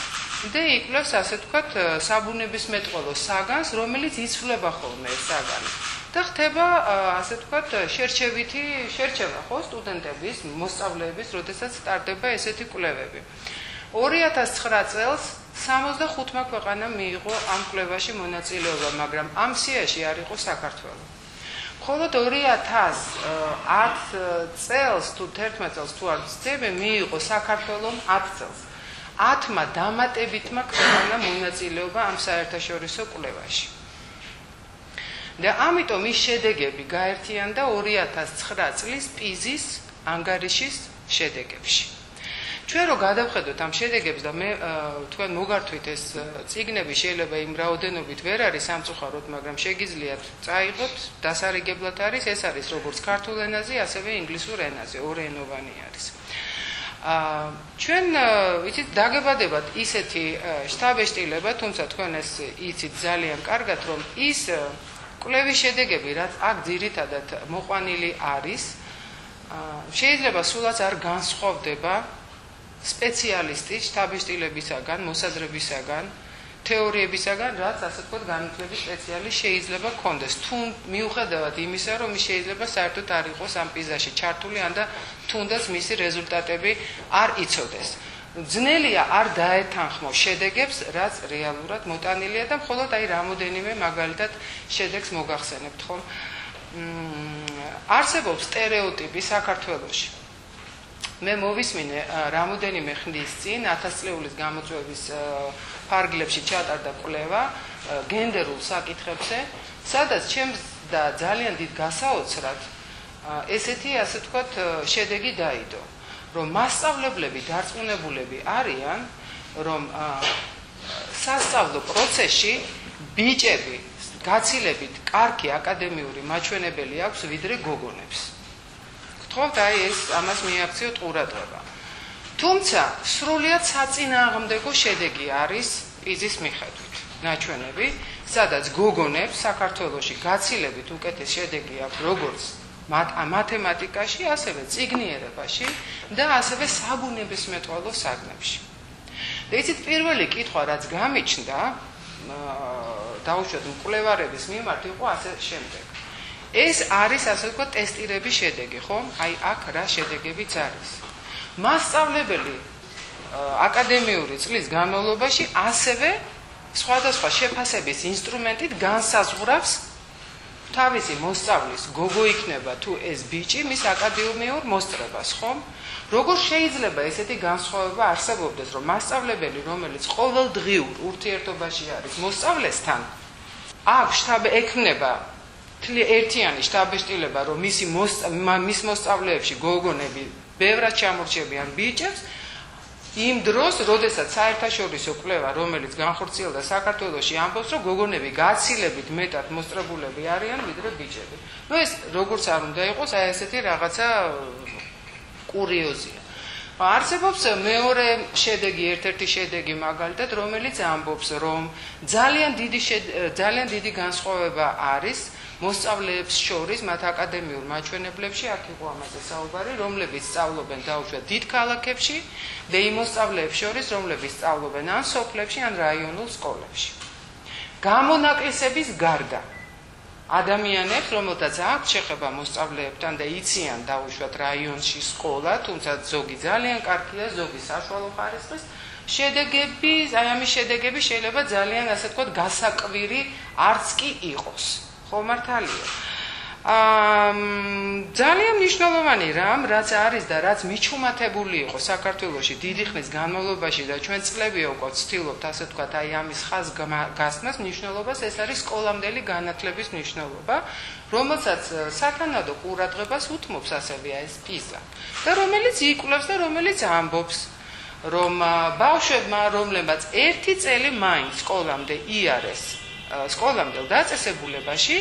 და იკვლევს ასე ვთქვათ საბუნებისმეტყველო საგანს, რომელიც იცვლება ხოლმე ეს საგანი. და ხდება ასე ვთქვათ შერჩევა ხო სტუდენტების, მოსწავლეების, როდესაც სტარტდება ესეთი კვლევები. 2009 წელს 65 ქვეყანამ მიიღო ამ კვლევაში მონაწილეობა, მაგრამ ამ სიაში არ იყო საქართველო. მხოლოდ 2010 წელს თუ 11 წელს თუ არ ვცდები, მიიღო საქართველომ 10 წელს. 10-მა დამატებითმა ქვეყანამ მონაწილეობა ამ საერთაშორისო კვლევაში. და ამიტომ ის შედეგები გაერთიანდა 2009 წლის PISA-ის ანგარიშის შედეგებში. ჩვენ რო გადავხედოთ ამ შედეგებს და მე თქვენ მოგართვით ეს წიგნები შეიძლება იმ რაოდენობით ვერ არის სამწუხაროდ, მაგრამ შეგიძლიათ წაიღოთ, დასარიგებლად არის, ეს არის როგორც ქართულ ენაზე, ასევე ინგლისურ ენაზე, ორენოვანი არის. ჩვენ იცით დაგებადებათ ისეთი შტაბ-ეშტილება, თუმცა თქვენ ეს იცით ძალიან კარგად, რომ ის კვლევის შედეგები, რაც აქ ძირითადად მოყვანილი არის, შეიძლება სულაც არ განსხვავდება სპეციალისტის შტაბ-ეშტილებისაგან, მოსაზრებისაგან, თეორიებისაგან, რაც ასე ვთქვათ, განათლების სპეციალისტს შეიძლება ჰქონდეს. თუ მიუხედავად იმისა, რომ ის შეიძლება საერთოდ არ იყოს ამ პიზაში ჩართული, ან და თუნდაც მისი რეზულტატები არ იცოდეს. ძნელია არ დაეთანხმო შედეგებს, რაც რეალურად მოტანილია და მხოლოდ აი რამოდენიმე მაგალითად შედეგს მოგახსენებთ, ხომ? არსებობს სტერეოტიპი საქართველოში. მე მოვისმინე რამოდენიმე ხნის წინ 1000 წლეულის გამოწვევის ფარგლებში ჩატარდა კვლევა გენდერულ საკითხებზე, სადაც ჩემს და ძალიან დიდ გასაოცრად ესეთი ასე ვთქვათ შედეგი დაიდო, რომ მასწავლებლები დარწმუნებულები არიან, რომ სასწავლო პროცესში ბიჭები გაცილებით კარგი აკადემიური მაჩვენებელი აქვს ვიდრე გოგონებს. გთხოვთ აი ეს ამას მიაქციოთ ყურადღება. თუმცა სრულიად საწინააღმდეგო შედეგი არის პიზის მიხედვით ნაჩვენები, სადაც გოგონებს საქართველოში გაცილებით უკეთეს შედეგი აქვს როგორც მათემატიკაში, ასევე წიგნიერებაში და ასევე საბუნებისმეტყველო საგნებში. და იცით პირველი კითხვა რაც გამიჩნდა დაუშვათ მკვლევარების მიმართ იყო ასე შემდეგ. ეს არის ასე ვთქვათ ტესტირების შედეგი, ხო? აი აქ რა შედეგებიც არის. მასწავლებელი აკადემიური წლის განმავლობაში ასევე სხვადასხვა შეფასების ინსტრუმენტით განსაზღვრავს თავისი მოსწავლის გოგო იქნება თუ ეს ბიჭი მის აკადემიურ მოსწრებას, ხომ? როგორ შეიძლება ესეთი განსხვავება არსებობდეს, რომ მასწავლებელი, რომელიც ყოველდღიურ ურთიერთობაში არის მოსწავლესთან, აქვს ექნება ერთიანი შტაბ-ეშტილება, რომ მის მოსწავლეებში გოგონები ბევრად ჩამორჩებიან ბიჭებს, იმ დროს, როდესაც საერთაშორისო კვლევა, რომელიც განხორციელდა საქართველოში, ამბობს, რომ გოგონები გაცილებით მეტად მოსწრებულები არიან, ვიდრე ბიჭები. ნუ ეს როგორც არ უნდა იყოს, აი ესეთი რაღაცა კურიოზია. არსებობს მეორე შედეგი, ერთ-ერთი შედეგი მაგალითად, რომელიც ამბობს, რომ ძალიან დიდი განსხვავება არის მოსწავლეებს შორის მათ აკადემიურ მაჩვენებლებში, აქ იყო ამაზე საუბარი, რომლებიც სწავლობენ დაუშვათ დიდ ქალაქებში და იმ მოსწავლეებს შორის, რომლებიც სწავლობენ ან სოფლებში, ან რაიონულ სკოლებში. გამონაკლისების გარდა ადამიანებს, რომელთაც აქვს შეხება მოსწავლეებთან და იციან დაუშვათ რაიონში სკოლა, თუმცა ზოგი ძალიან კარგია, ზოგი საშუალო ხარისხის, შედეგები, აი ამის შედეგები შეიძლება ძალიან ასე ვთქვათ გასაკვირი არც კი იყოს. ხო მართალია. ძალიან მნიშვნელოვანი რამ, რაც არის და რაც მიჩუმათებული იყო საქართველოში დიდი ხნის განმავლობაში და ჩვენ წლები უკვე ვცდილობთ ასე ვთქვათ აი ამის ხაზს გასმას მნიშვნელობას, ეს არის სკოლამდელი განათლების მნიშვნელობა, რომელსაც სათანადო ყურადღებას უთმობს ასევე ეს პიზა და რომელიც იკვლევს და რომელიც ამბობს, რომ ბავშვებმა, რომლებმაც ერთი წელი მაინც სკოლამდე იარეს სკოლამდელ დაწესებულებაში,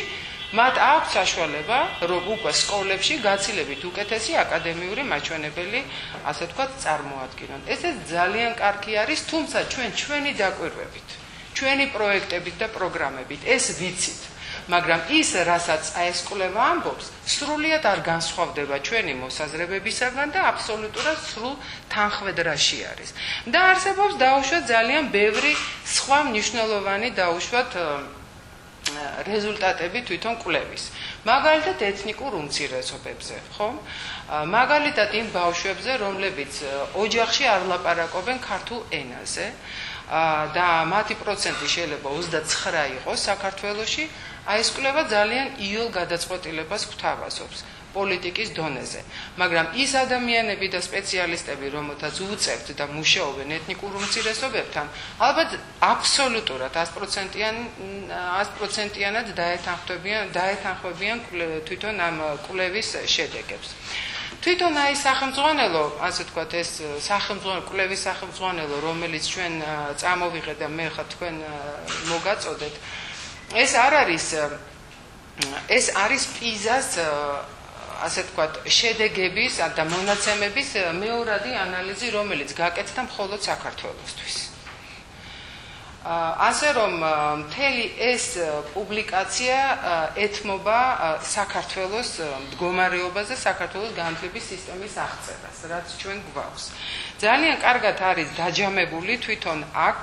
მათ აქვს საშუალება, რომ უკვე სკოლებში გაცილებით უკეთესი აკადემიური მაჩვენებელი, ასე ვთქვათ, წარმოადგინონ. ეს ძალიან კარგი არის, თუმცა ჩვენი დაკვირვებით, ჩვენი პროექტებით და პროგრამებით ეს ვიცით, მაგრამ ის, რასაც ეს კვლევა ამბობს, სრულიად არ განსხვავდება ჩვენი მოსაზრებებისაგან და აბსოლუტურად სრულ თანხმედრაში არის. და არსებობს დაუშვათ ძალიან ბევრი სხვა მნიშვნელოვანი დაუშვათ რეზულტატები თვითონ კვლევის. მაგალითად ეთნიკურ უმცირესობებზე, ხო? მაგალითად იმ ბავშვებზე, რომლებიც ოჯახში არ ლაპარაკობენ ქართულ ენაზე და მათი პროცენტი შეიძლება 29 იყოს საქართველოში, აი ეს კვლევა ძალიან იოლ გადაწყვეტილებას გვთავაზობს პოლიტიკის დონეზე. მაგრამ ის ადამიანები და სპეციალისტები, რომელთაც უწევთ და მუშაობენ ეთნიკურ უმცირესობებთან, ალბათ აბსოლუტურად 100%-იანად დაეთანხმებიან თვითონ ამ კვლევის შედეგებს. თვითონ აი სახელმძღვანელო, ასე ვთქვათ, ეს სახელმძღვანელო, კვლევის სახელმძღვანელო, რომელიც ჩვენ წამოვიღეთ და მე ხა თქვენ მოგაწოდეთ, ეს არის პიზას ასე ვთქვათ, შედეგების და მონაცემების მეორადი ანალიზი, რომელიც გაკეთდა მხოლოდ საქართველოსთვის. ასე რომ მთელი ეს პუბლიკაცია ეთმობა საქართველოს მდგომარეობაზე, საქართველოს განათლების სისტემის აღწერას, რაც ჩვენ გვაქვს. ძალიან კარგად არის დაჯამებული თვითონ აქ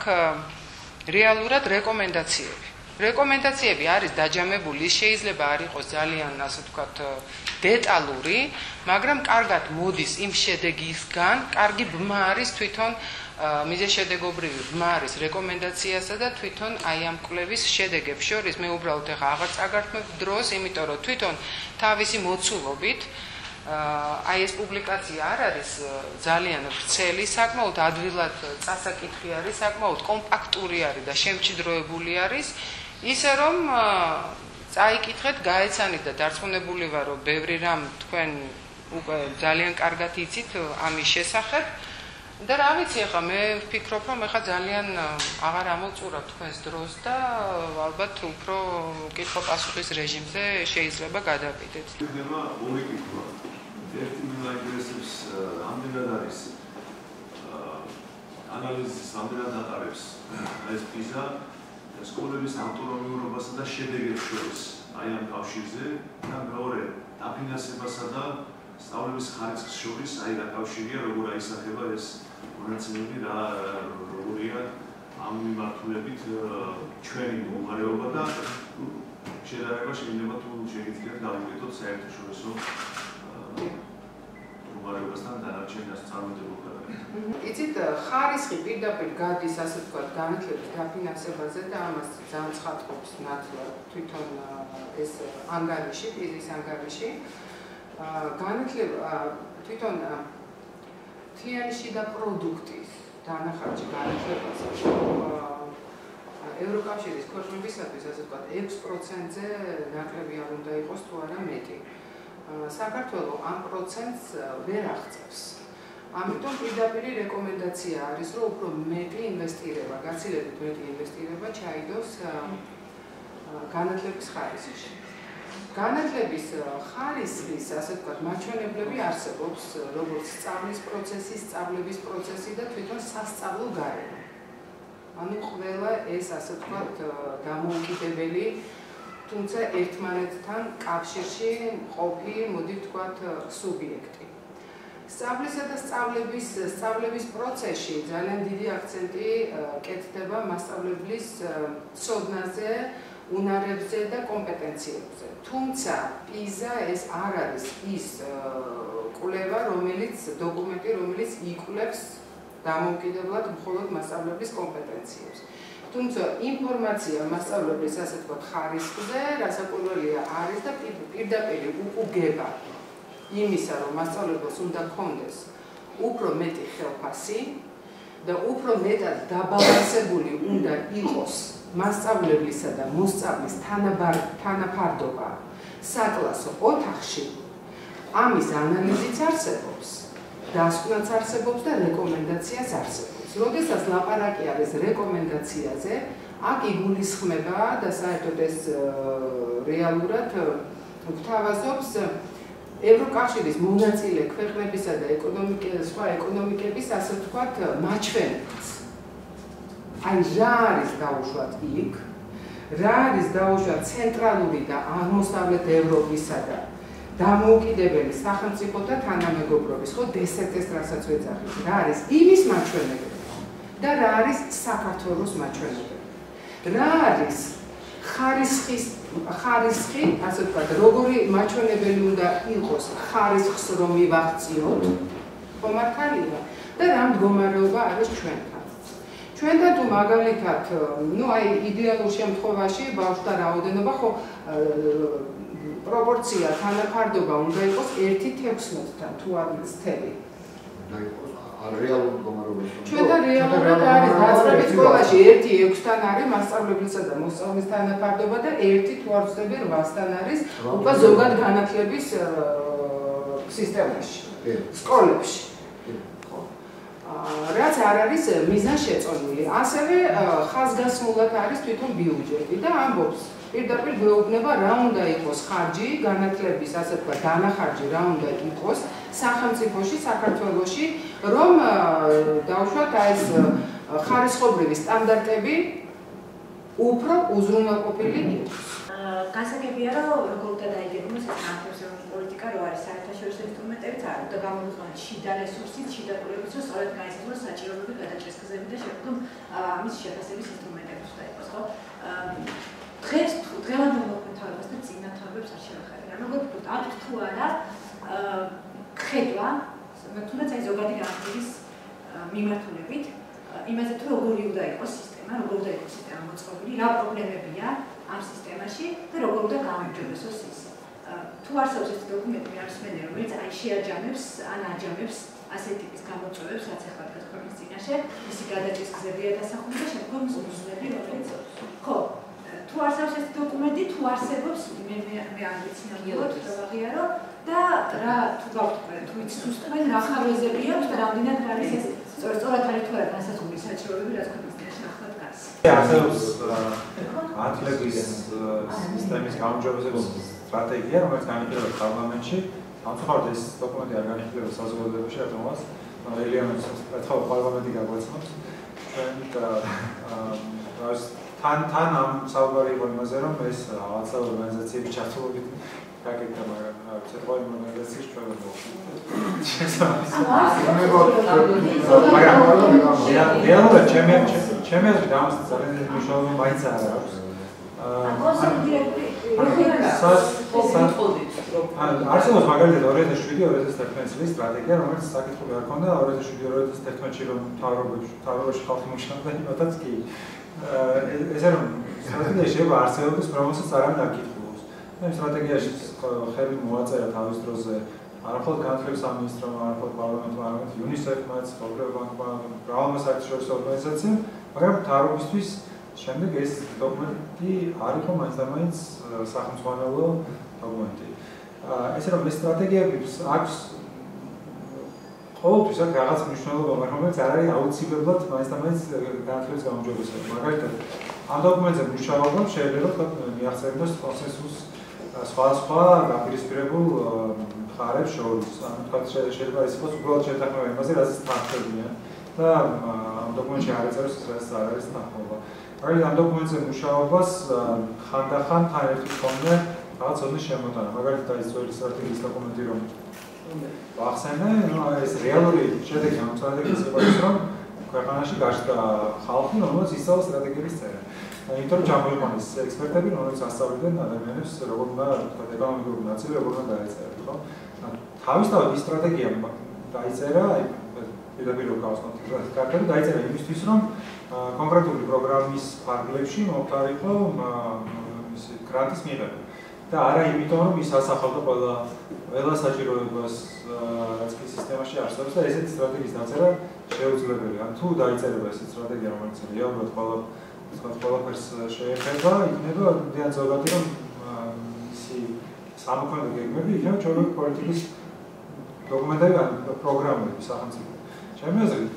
რეალურად რეკომენდაციები. რეკომენდაციები არის დაჯამებული, შეიძლება არ იყოს ძალიან, ასე ვთქვათ, დეტალური, მაგრამ კარგად მოდის იმ შედეგისგან, კარგი ბმა არის თვითონ მიზეშედეგობრივი ბმა არის რეკომენდაციასა და თვითონ აი ამ კვლევის შედეგებს შორის მე უბრალოდ ახლა აღარ წაგართმევ დროს, იმიტომ რომ თვითონ თავისი მოცულობით აი ეს პუბლიკაცია არ არის ძალიან ვრცელი, საკმაოდ ადვილად წასაკითხი არის, საკმაოდ კომპაქტური არის და შემჭიდროებული არის, ისე რომ წაიკითხეთ, გაეცანით და დარწმუნებული ვარ, რომ ბევრი რამ თქვენ უკვე ძალიან კარგად იცით ამის შესახებ. და რა ვიცი, ახლა მე ვფიქრობ, რომ ახლა ძალიან აღარ ამოვწურავ თქვენს დროს და ალბათ უფრო კითხვა-პასუხის რეჟიმზე შეიძლება გადავიდეთ. ხდება ორი კითხვა. ერთი მინაიდრესებს ამდენად არის ანალიზის ამდენად ატარებს ეს პიზა სკოლების ავტონომიურობასა და შედეგებს შორის აი ამ კავშირზე და მეორე დაფინანსებასა და სწავლების ხარისხის შორის აი რა კავშირია, როგორ აისახება ეს მონაცემები და როგორია ამ მიმართულებით ჩვენი მდგომარეობა და შედარება შეიძლება თუ შეგიძლიათ გავუკეთოთ საერთაშორისო მდგომარეობასთან დანარჩენ წარმატებულ ქვეყნებთან. იცით, ხარისხი პირდაპირ გადის, ასე ვთქვათ, განათლების დაფინანსებაზე და ამას ძალიან ცხადყოფს ნათლად თვითონ ეს ანგარიში, პიზის ანგარიში. განათლება თვითონ მთლიანი შიდა პროდუქტის დანახარჯი განათლებაზე ევროკავშირის ქვეყნებისათვის, ასე ვთქვათ, 6%-ზე ნაკლები არ უნდა იყოს თუ არა მეტი. საქართველო ამ პროცენტს ვერ აღწევს. ამიტომ პირდაპირი რეკომენდაცია არის, რომ უფრო მეტი ინვესტირება, გაცილებით მეტი ინვესტირება ჩაიდოს განათლების ხარისხში. განათლების ხარისხის, ასე ვთქვათ, მაჩვენებლები არსებობს, როგორც სწავლის პროცესი, სწავლების პროცესი და თვითონ სასწავლო გარემო. ანუ ყველა ეს, ასე ვთქვათ, დამოუკიდებელი, თუმცა ერთმანეთთან კავშირში მყოფი, მოდი ვთქვათ, სუბიექტი. სწავლისა და სწავლების პროცესში ძალიან დიდი აქცენტი კეთდება მასწავლებლის ცოდნაზე, უნარებზე და კომპეტენციებზე. თუმცა პიზა ეს არ არის ის კვლევა, დოკუმენტი, რომელიც იკვლევს დამოუკიდებლად მხოლოდ მასწავლებლის კომპეტენციებს. თუმცა ინფორმაცია მასწავლებლის, ასე ვთქვათ, ხარისხზე, რასაკვირველია არის და პირდაპირ უკუგება იმისა, რომ მასწავლებელს უნდა ჰქონდეს უფრო მეტი ხელფასი და უფრო მეტად დაბალანსებული უნდა იყოს მასწავლებლისა და მოსწავლის თანაფარდობა საკლასო ოთახში, ამის ანალიზიც არსებობს, დასკვნაც არსებობს და რეკომენდაციაც არსებობს. როდესაც ლაპარაკი არის რეკომენდაციაზე, აქ იგულისხმება და საერთოდ ეს რეალურად გვთავაზობს ევროკავშირის მონაწილე ქვეყნებისა და სხვა ეკონომიკების, ასე ვთქვათ, მაჩვენებლს. აი რა არის დაუშვათ იქ, რა არის დაუშვათ ცენტრალური და აღმოსავლეთ ევროპისა და დამოუკიდებელი სახელმწიფოთა თანამეგობრობის, ხო, DSET-ს რასაც ვეძახით, რა არის იმის მაჩვენებლები და რა არის საქართველოს მაჩვენებლები. რა არის ხარისხი, ასე ვთქვათ, როგორი მაჩვენებელი უნდა იყოს ხარისხს რომ მივახციოთ, ხო მართალია, და რა მდგომარეობა არის ჩვენთან. ჩვენთან თუ მაგალითად, აი იდეალურ შემთხვევაში ბავშვთა რაოდენობა, ხო პროპორცია, თანაფარდობა უნდა იყოს 1:16-თან, თუ არ მცდები. უნდა იყოს რეალურ მდგომარეობაში. ჩვენთან რეალურად არის დაწყებით სკოლაში 1:6-თან არის მასწავლებლისა და მოსწავლის თანაფარდობა და 1 თუ არ ვცდები 8-თან არის უკვე ზოგად განათლების სისტემაში, სკოლებში. რაც არ არის მიზანშეწონილი. ასევე ხაზგასმულად არის თვითონ ბიუჯეტი და ამბობს პირდაპირ გვეუბნება რა უნდა იყოს ხარჯი, განათლების, ასე ვთქვათ, დანახარჯი რა უნდა იყოს სახელმწიფოში, საქართველოში, რომ დავუშვათ ეს ხარისხობრივი სტანდარტები უფრო უზრუნველყოფილი იყოს. განსაკუთრებია რომ როგორ უნდა დაიგეგმოს ეს განათლების პოლიტიკა, რო არის საერთაშორისო ინსტრუმენტებიც არ უნდა გამოიყენოს შიდა რესურსით, შიდა კულებით, რომ სწორედ გაიზარდოს საჭიროებები გადაჭრის გზები და შექმნონ ამის შეფასების ინსტრუმენტები უნდა იყოს, ხო? დღევანდელ მოქმედებას და წინა თაობებს არ შევეხებიან. როგორ ვთქვით, აქ თუ არა ხედვა, თუნდაც აი ზოგადი განათლების მიმართულებით, იმაზე თუ როგორი უნდა იყოს სისტემა, როგორ უნდა იყოს სისტემა მოწყობილი, რა პრობლემებია ამ სისტემაში და როგორ უნდა გამოიმჯობესოს ის. თუ არსებობს ეს დოკუმენტი, არის მენე, რომელიც აი შეაჯამებს, ან აჯამებს ასეთი ტიპის გამოწვევებს, რაც ახლა დგას ქვეყნის წინაშე, მისი გადაჭრის გზებია დასახული და შემდგომ მიზნები, რომელიც ხო, თუ არსებობს ეს დოკუმენტი, თუ არსებობს მე არ ვიცი ნამდვილად რა ვაღიარო და რა თუ გავთქვი, თუ იცის თქვენ რა ხარვეზები აქვს და რამდენად არის ეს სწორად არის თუ არა განსაზღვრული საჭიროებები, რაც ქვეყნის წინაშე ახლა დგას. არსებობს განათლების სისტემის გაუმჯობესების სტრატეგია, რომელიც განიხილება პარლამენტში. ამწუხაროდ ეს დოკუმენტი არ განიხილება საზოგადოებაში, რადგანაც ელიანოს ერთხელ პარლამენტი გაგვაცხადებს. თან ამ საუბარი იყო იმაზე, რომ ეს რაღაცა ორგანიზაციების ჩართულობით გაკეთდა, მაგრამ ცოტა ორგანიზაციის ჩვენ ვერ რეალურად ჩემი აზრით ამას ძალიან მნიშვნელოვანი მაინც არ აქვს. არსებობს მაგალითად 2007-2011 წლის სტრატეგია, რომელიც საკითხი არ ქონდა 2007-2011-ში რომ მთავრობაში ხალხი მუშაობდა იმათაც კი. ესე რომ სტრატეგია შეიძლება არსებობდეს, რომელსაც არ ამკითხულობს. მე სტრატეგიაში ხელი მოაწერა თავის დროზე არამხოლოდ განათლების სამინისტრომ, არამხოლოდ პარლამენტმა, არამედ UNICEF-მაც, მრავალ ბანკმა, მრავალმა საერთაშორისო ორგანიზაციამ, მაგრამ მთავრობისთვის შემდეგ ეს დოკუმენტი არ იყო მაინც სახელმწიფო დოკუმენტი. ესე რომ ეს სტრატეგიებს აქვს ყოველთვის აქ რაღაც მნიშვნელობა, მაგრამ რომელიც არ არის აუცილებლად მაინც განათლების გაუმჯობესება. მაგალითად, ამ დოკუმენტზე მუშაობა შეიძლება მიაღწევინოს კონსენსუსს სხვა დაპირისპირებულ მხარებს შორის. ანუ თქვათ შეიძლება ის იყოს უბრალოდ შეთანხმება იმაზე, რაც თანხმდებიან და ამ დოკუმენტში არ ეწეროს ის, რაც არ არის თანხმობა. მაგალითად, ამ დოკუმენტზე მუშაობას ხანდახან თან ერთად ჰქონდა რაღაც ოდნის შემოტანა. მაგალითად, ის ძველი სტრატეგიის დოკუმენტი რომ ვახსენე, ეს რეალური შედეგი ამ სტრატეგიის იყო ის, რომ ქვეყანაში გაჩნდა ხალხი, რომელიც ისწავლა სტრატეგიების წერა. იმიტომ რომ ჩამოიყვანეს ექსპერტები, რომლებიც ასწავლიდნენ ადამიანებს, როგორ უნდა ეკონომიკური ნაწილი, როგორ უნდა დაეწერათ, ხო? თავისთავად ის სტრატეგია დაიწერა, პირდაპირ გავსვათ კარტები, დაიწერა იმისთვის, რომ კონკრეტული პროგრამის ფარგლებში მომხდარიყო ის გრანტის მიღება. და არა იმიტომ, რომ ის ასახავდა ყველა საჭიროებას, რაც კი სისტემაში არსებობს და ესეთი სტრატეგიის დაწერა შეუძლებელი. ან თუ დაიწერება ესეთი სტრატეგია, რომელიც რეალურად ყველაფერს შეეხება, იქნება ძალიან ზოგადი, რომ ისი სამოქმედო გეგმები იქნება ჩვენი პოლიტიკის დოკუმენტები ან პროგრამები სახელმწიფო. ჩემი აზრით,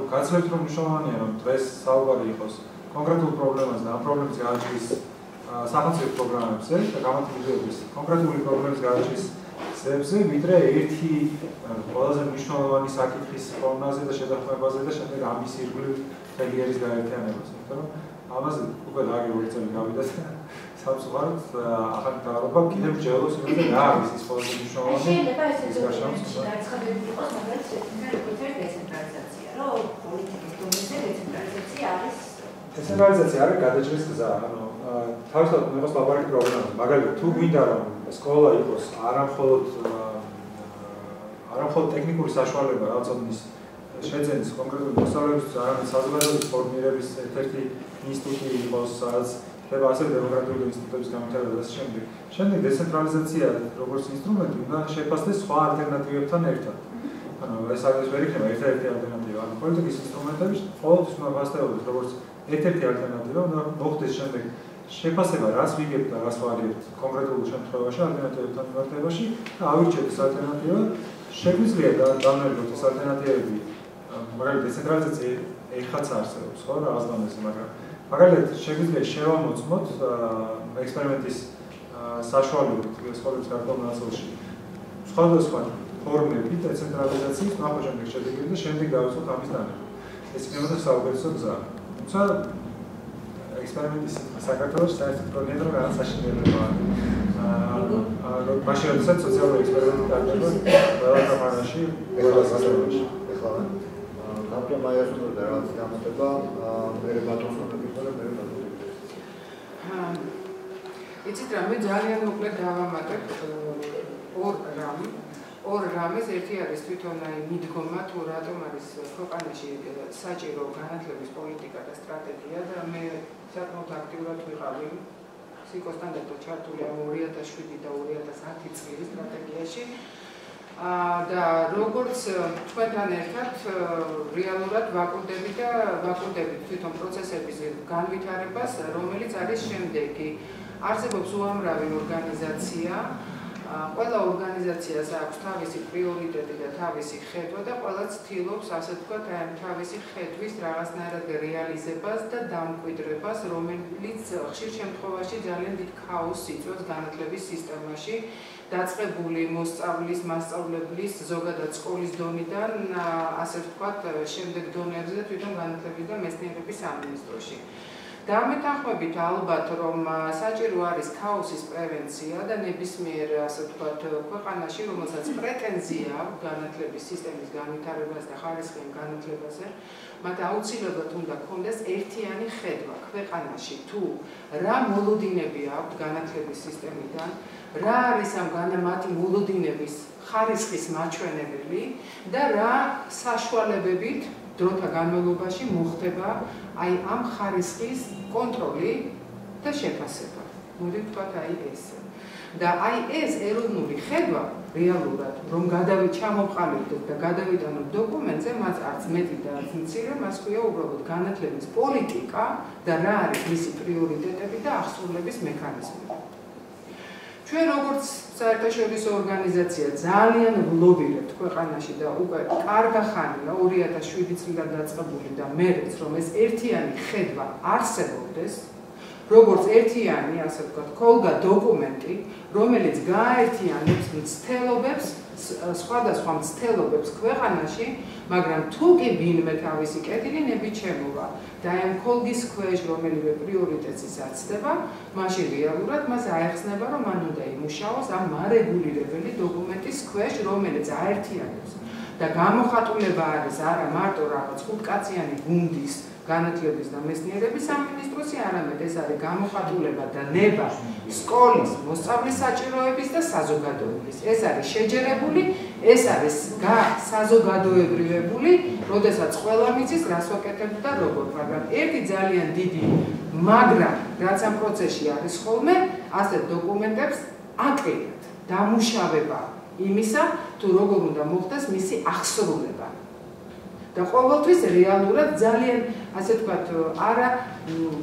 გაცილებით რომ მნიშვნელოვანია, რომ დღეს საუბარი იყოს კონკრეტულ პრობლემაზე და ამ პრობლემის გააჩრის სახელმწიფო პროგრამებზე და გამართლების კონკრეტული პრობლემის გააჩრის გზებზე, ვიდრე ერთი ყველაზე მნიშვნელოვანი საკითხის ფორმაზე და შეთანხმებაზე და შემდეგ ამის ირგვლივ მთელი ერის გაერთიანებას. იმიტომ რომ ამაზე უკვე დააგებული წელი გავიდა სამწუხაროდ ახალი მთავრობა კიდევ მსჯელობს იმაზე რა არის ის ყველაზე მნიშვნელოვანი. შეიძლება ეს დაცხადებული იყოს, მაგრამ დეცენტრალიზაცია, რომ პოლიტიკის დონეზე დეცენტრალიზაცია არის. დეცენტრალიზაცია არის გადაჭრის გზა, ანუ თავისთავად უნდა იყოს ლაბორატორიული პროგრამა. მაგალითად, თუ გვინდა რომ სკოლა იყოს არამხოლოდ ტექნიკური საშუალება რაღაცის შეძენის კონკრეტული მოსწავლეებისთვის, არამედ საზოგადოების ფორმირების ერთ-ერთი ინსტიტუტი იყოს, სადაც ხდება ასევე დემოკრატიული ინსტიტუტების განვითარება და ასე შემდეგ. შემდეგ დეცენტრალიზაცია როგორც ინსტრუმენტი უნდა შეფასდეს სხვა ალტერნატივებთან ერთად. ანუ ეს არის ვერ იქნება ერთ-ერთი ალტერნატივა. ანუ პოლიტიკის ინსტრუმენტები ყოველთვის უნდა ფასდებოდეს როგორც ერთ-ერთი ალტერნატივა, უნდა მოხდეს შემდეგ შეფასება რას ვიგებთ და რას ვაღებთ კონკრეტულ შემთხვევაში ალტერნატივებთან მიმართებაში და ავირჩიოთ ეს ალტერნატივა შეგვიძლია დავნერგოთ ეს ალტერნატივები მაგალითად დეცენტრალიზაცია ეხაც არსებობს ხო რაღაც დონეზე მაგრამ მაგალითად შეგვიძლია შევამოწმოთ ექსპერიმენტის საშუალებით სკოლების გარკვეულ ნაწილში სხვადასხვა ფორმები დეცენტრალიზაციის ნახოჩემდე შედეგები და შემდეგ დავიწყოთ ამის დანერგვა ეს იქნება საუკეთესო გზა თუმცა ექსპერიმენტის საქართველოს საერთოდ პროგრამა რაღაც საშინელებაა. მაშინ როდესაც სოციალური ექსპერიმენტი ტარდება ყველა ქვეყანაში, ყველა საზღვრებში. ეხლა κάποια მაიასწორდა რაღაც გამოდება, მე ბატონსონების და მე ბატონების. იცით რა, მე ძალიან მოკლედ დავამატებ ორ რამეს, ერთი არის თვითონ მიდგომა თუ რატომ არის ქვეყანაში საჭირო განათლების პოლიტიკა და სტრატეგია და მე საკმაოდ აქტიურად ვიყავი სიკოსთან ერთად ჩართული ამ 2007 და 2010 წლის სტრატეგიაში და როგორც თქვენთან ერთად რეალურად ვაკურდებით თვითონ პროცესების განვითარებას, რომელიც არის შემდეგი. არსებობს უამრავი ორგანიზაცია ყველა ორგანიზაციას აქვს თავისი პრიორიტეტი და თავისი ხედვა და ყველა ცდილობს ასე ვთქვათ თავისი ხედვის რაღაცნაირად რეალიზებას და დამკვიდრებას, რომელიც ხშირ შემთხვევაში ძალიან დიდ ქაოსს იწვევს განათლების სისტემაში, დაწყებული მასწავლებლის ზოგადად სკოლის დონიდან, ასე ვთქვათ, შემდეგ დონეებზე თვითონ განათლების და მეცნიერების სამინისტროში. დამეთანხმებით ალბათ რომ საჭირო არის ქაოსის პრევენცია და ნებისმიერ ასე ვთქვათ ქვეყანაში რომელსაც პრეტენზია აქვს განათლების სისტემის განვითარებას და ხარისხიან განათლებაზე მათ აუცილებლად უნდა ქონდეს ერთიანი ხედვა ქვეყანაში თუ რა მოლოდინები აქვს განათლების სისტემიდან რა არის ამ მათი მოლოდინების ხარისხის მაჩვენებელი და რა საშუალებებით დროთა განმავლობაში მოხდება აი ამ ხარისხის კონტროლი და შეფასება. მოდი ვთქვათ აი ეს. და აი ეს ეროვნული ხედვა რეალურად რომ ჩამოვყალიბდეთ და გადავიტანოთ დოკუმენტზე, მას არც მეტი და არც მცირე, მას ქვია უბრალოდ განათლების პოლიტიკა და რა არის მისი პრიორიტეტები და აღსრულების მექანიზმები. ჩვენ როგორც საერთაშორისო ორგანიზაცია ძალიან ვლობირებთ ქვეყანაში და უკვე კარგა ხანია 2007 წლიდან დაწყებული და მერეც რომ ეს ერთიანი ხედვა არსებობდეს, როგორც ერთიანი, ასე ვთქვათ, ქოლგა დოკუმენტი, რომელიც გააერთიანებს მცდელობებს, სხვადასხვა მცდელობებს ქვეყანაში, მაგრამ თუ კი ვინმე თავისი კეთილი ნებით შემოვა და ამ ქოლგის ქვეშ რომელიმე პრიორიტეტს აცდება, მაშინ რეალურად მას აეხსნება, რომ მან უნდა იმუშაოს ამ მარეგულირებელი დოკუმენტის ქვეშ, რომელიც აერთიანებს და გამოხატულება არის არა მარტო რაღაც ხუთკაციანი გუნდის განათლების და მეცნიერების სამინისტროსი, არამედ ეს არის გამოხატულება და ნება სკოლის მოსწავლის საჭიროების და საზოგადოების. ეს არის შეჯერებული, ეს არის საზოგადოებრივებული, როდესაც ყველა მიცის რას ვაკეთებთ და როგორ, მაგრამ ერთი ძალიან დიდი მაგრამ რაც ამ პროცესში არის ხოლმე, ასეთ დოკუმენტებს აკლიათ დამუშავება იმისა, თუ როგორ უნდა მოხდეს მისი აღსრულება. და ყოველთვის რეალურად ძალიან ასე ვთქვათ, არა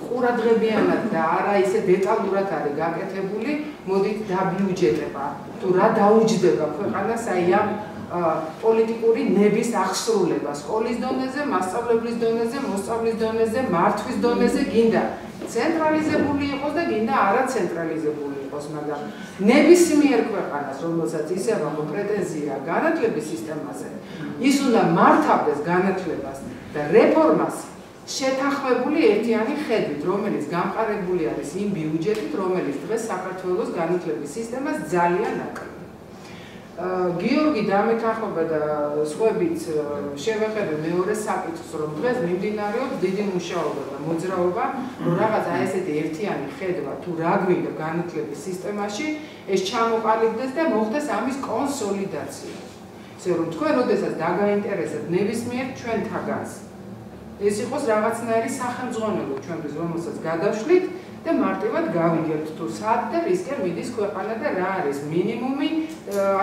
ყურადღებიანად და არა ისე დეტალურად არის გაკეთებული, მოდით დაბიუჯეტება, თუ რა დაუჯდება ქვეყანას აი ამ პოლიტიკური ნების აღსრულება სკოლის დონეზე, მასწავლებლის დონეზე, მოსწავლის დონეზე, მართვის დონეზე, გინდა ცენტრალიზებული იყოს და გინდა არაცენტრალიზებული იყოს, მაგრამ ნებისმიერ ქვეყანას, რომელსაც ისევ აქვს პრეტენზია განათლების სისტემაზე, ის უნდა მართავდეს განათლებას და რეფორმას შეთანხმებული ერთიანი ხედვით, რომელიც გამყარებული არის იმ ბიუჯეტით, რომელიც დღეს საქართველოს განათლების სისტემას ძალიან აკრავს. გიორგი დამეთანხმება და სხვაებიც შევეხები მეორე საკითხს, რომ დღეს მიმდინარეობს დიდი მუშაობა და მოძრაობა, რომ რაღაცა ესეთი ერთიანი ხედვა თუ რა გვინდა განათლების სისტემაში, ეს ჩამოყალიბდეს და მოხდეს ამის კონსოლიდაცია. ისე რომ თქვენ როდესაც დაგაინტერესებთ ნებისმიერ ჩვენთაგანს, ეს იყოს რაღაცნაირი სახელმძღვანელო ჩვენთვის, რომელსაც გადავშლით და მარტივად გავიგებთ თუ სად და რისკენ მიდის ქვეყანა და რა არის მინიმუმი,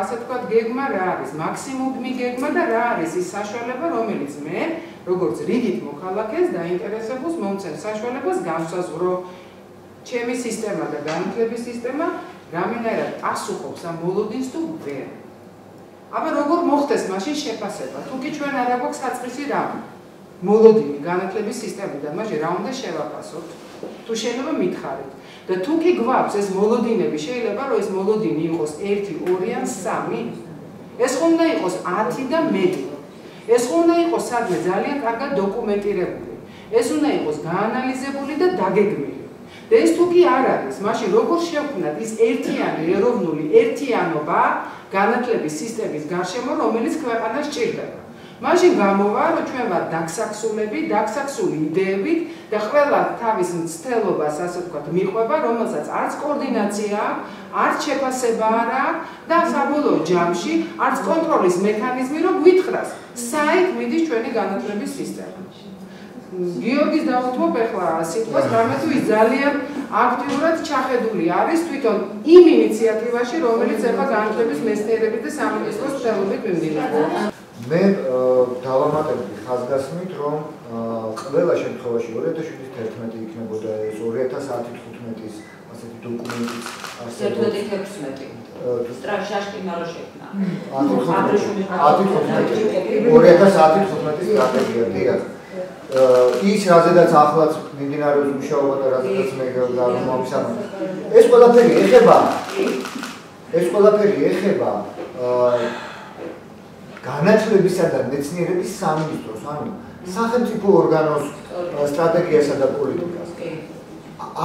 ასე ვთქვათ, გეგმა, რა არის მაქსიმუმი გეგმა და რა არის ის საშუალება, რომელიც მე, როგორც რიგით მოქალაქეს დაინტერესებულს მომცემ საშუალებას განსაზღვრო ჩემი სისტემა და განათლების სისტემა რამენერად პასუხობს ამ მოლოდინს თუ ვერ. აბა როგორ მოხდეს მაშინ შეფასება? თუ კი ჩვენ არ აქვს საწყისი რამ მოლოდინი განათლების სისტემიდან, მაშინ რა უნდა შევაფასოთ? თუ შეიძლება მითხარით და თუ კი გვაქვს ეს მოლოდინები, შეიძლება რომ ეს მოლოდინი იყოს 1, 2 ან 3. ეს ხომ უნდა იყოს 10 და მეტი. ეს ხომ უნდა იყოს სადმე ძალიან კარგად დოკუმენტირებული. ეს უნდა იყოს გაანალიზებული და დაგეგმილი. და ეს თუ კი არ არის, მაშინ როგორ შევქმნათ ის ერთიანი ეროვნული ერთიანობა განათლების სისტემის გარშემო, რომელიც ქვეყანას ჭირდება. მაშინ გამოვა, რომ ჩვენ ვართ დაქსაქსულები, დაქსაქსული იდეებით და ყველა თავის მცდელობას, ასე ვთქვათ, მიყვება, რომელსაც არც კოორდინაცია, არც შეფასება არ აქვს და საბოლოო ჯამში არც კონტროლის მექანიზმი, რომ გვითხრას, საით მიდის ჩვენი განათლების სისტემა. გიორგის დავუთმობ ახლა სიტყვას, რამე თუ ის ძალიან აქტიურად ჩახედული არის თვითონ იმ ინიციატივაში, რომელიც ახლა განათლების მეცნიერების და სამინისტროს მცდელობით მიმდინარეობს. მე დავამატებდი ხაზგასმით, რომ ყველა შემთხვევაში 2011 იქნებოდა ეს 2010-15-ის ასეთი დოკუმენტის არსებობა. 2016. სტრაშაშკი მარო შექმნა. 2010-15-ის სტრატეგია, დიახ. ის რაზედაც ახლაც მიმდინარეობს მუშაობა და რაზედაც მე გამომავსანა. ეს ყველაფერი ეხება განათლებისა და მეცნიერების სამინისტროს, ანუ სახელმწიფო ორგანოს სტრატეგიასა და პოლიტიკას.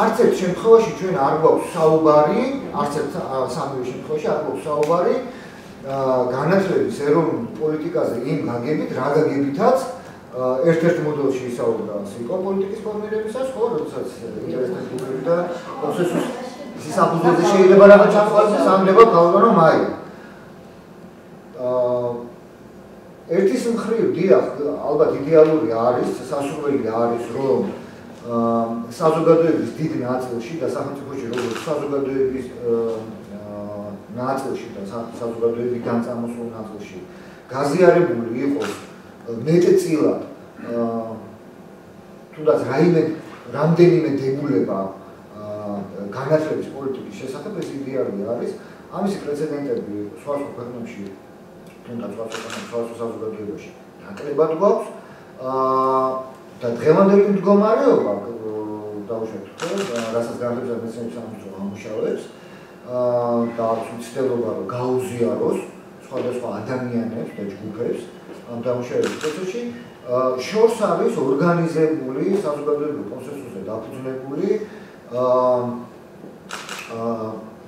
არც ერთ შემთხვევაში ჩვენ არ გვაქვს საუბარი, არც ერთ სამივე შემთხვევაში არ გვაქვს საუბარი განათლების ეროვნულ პოლიტიკაზე იმ გაგებით, რა გაგებითაც ერთ-ერთ მოდელში ისაუბრა სიკო პოლიტიკის ფორმირებისას, ხო, როდესაც ინტერესები და პროცესის საფუძველზე შეიძლება რაღაც ჩამოყალიბდეს, სამდება გავიგო რომ აი ერთის მხრივ დიახ, ალბათ იდეალური არის, სასურველი არის, რომ საზოგადოების დიდ ნაწილში და სახელმწიფოში როგორც საზოგადოების ნაწილში და საზოგადოებიდან წამოსულ ნაწილში გაზიარებული იყოს მეტწილად თუნდაც რამდენიმე დებულება განათლების პოლიტიკის შესახებ ეს იდეალური არის. ამისი პრეცედენტები სხვა ქვეყნებში თუნდაც სხვა საზოგადოებაში ნაკლებად გვაქვს და დღევანდელი მდგომარეობა დავუშვათ, რასაც განათლების და მეცნიერების სამინისტრო ამუშავებს და აქვს მცდელობა რომ გაუზიაროს სხვადასხვა ადამიანებს და ჯგუფებს ამ დამუშავების პროცესში შორს არის ორგანიზებული საზოგადოებრივ კონსენსუსზე დაფუძნებული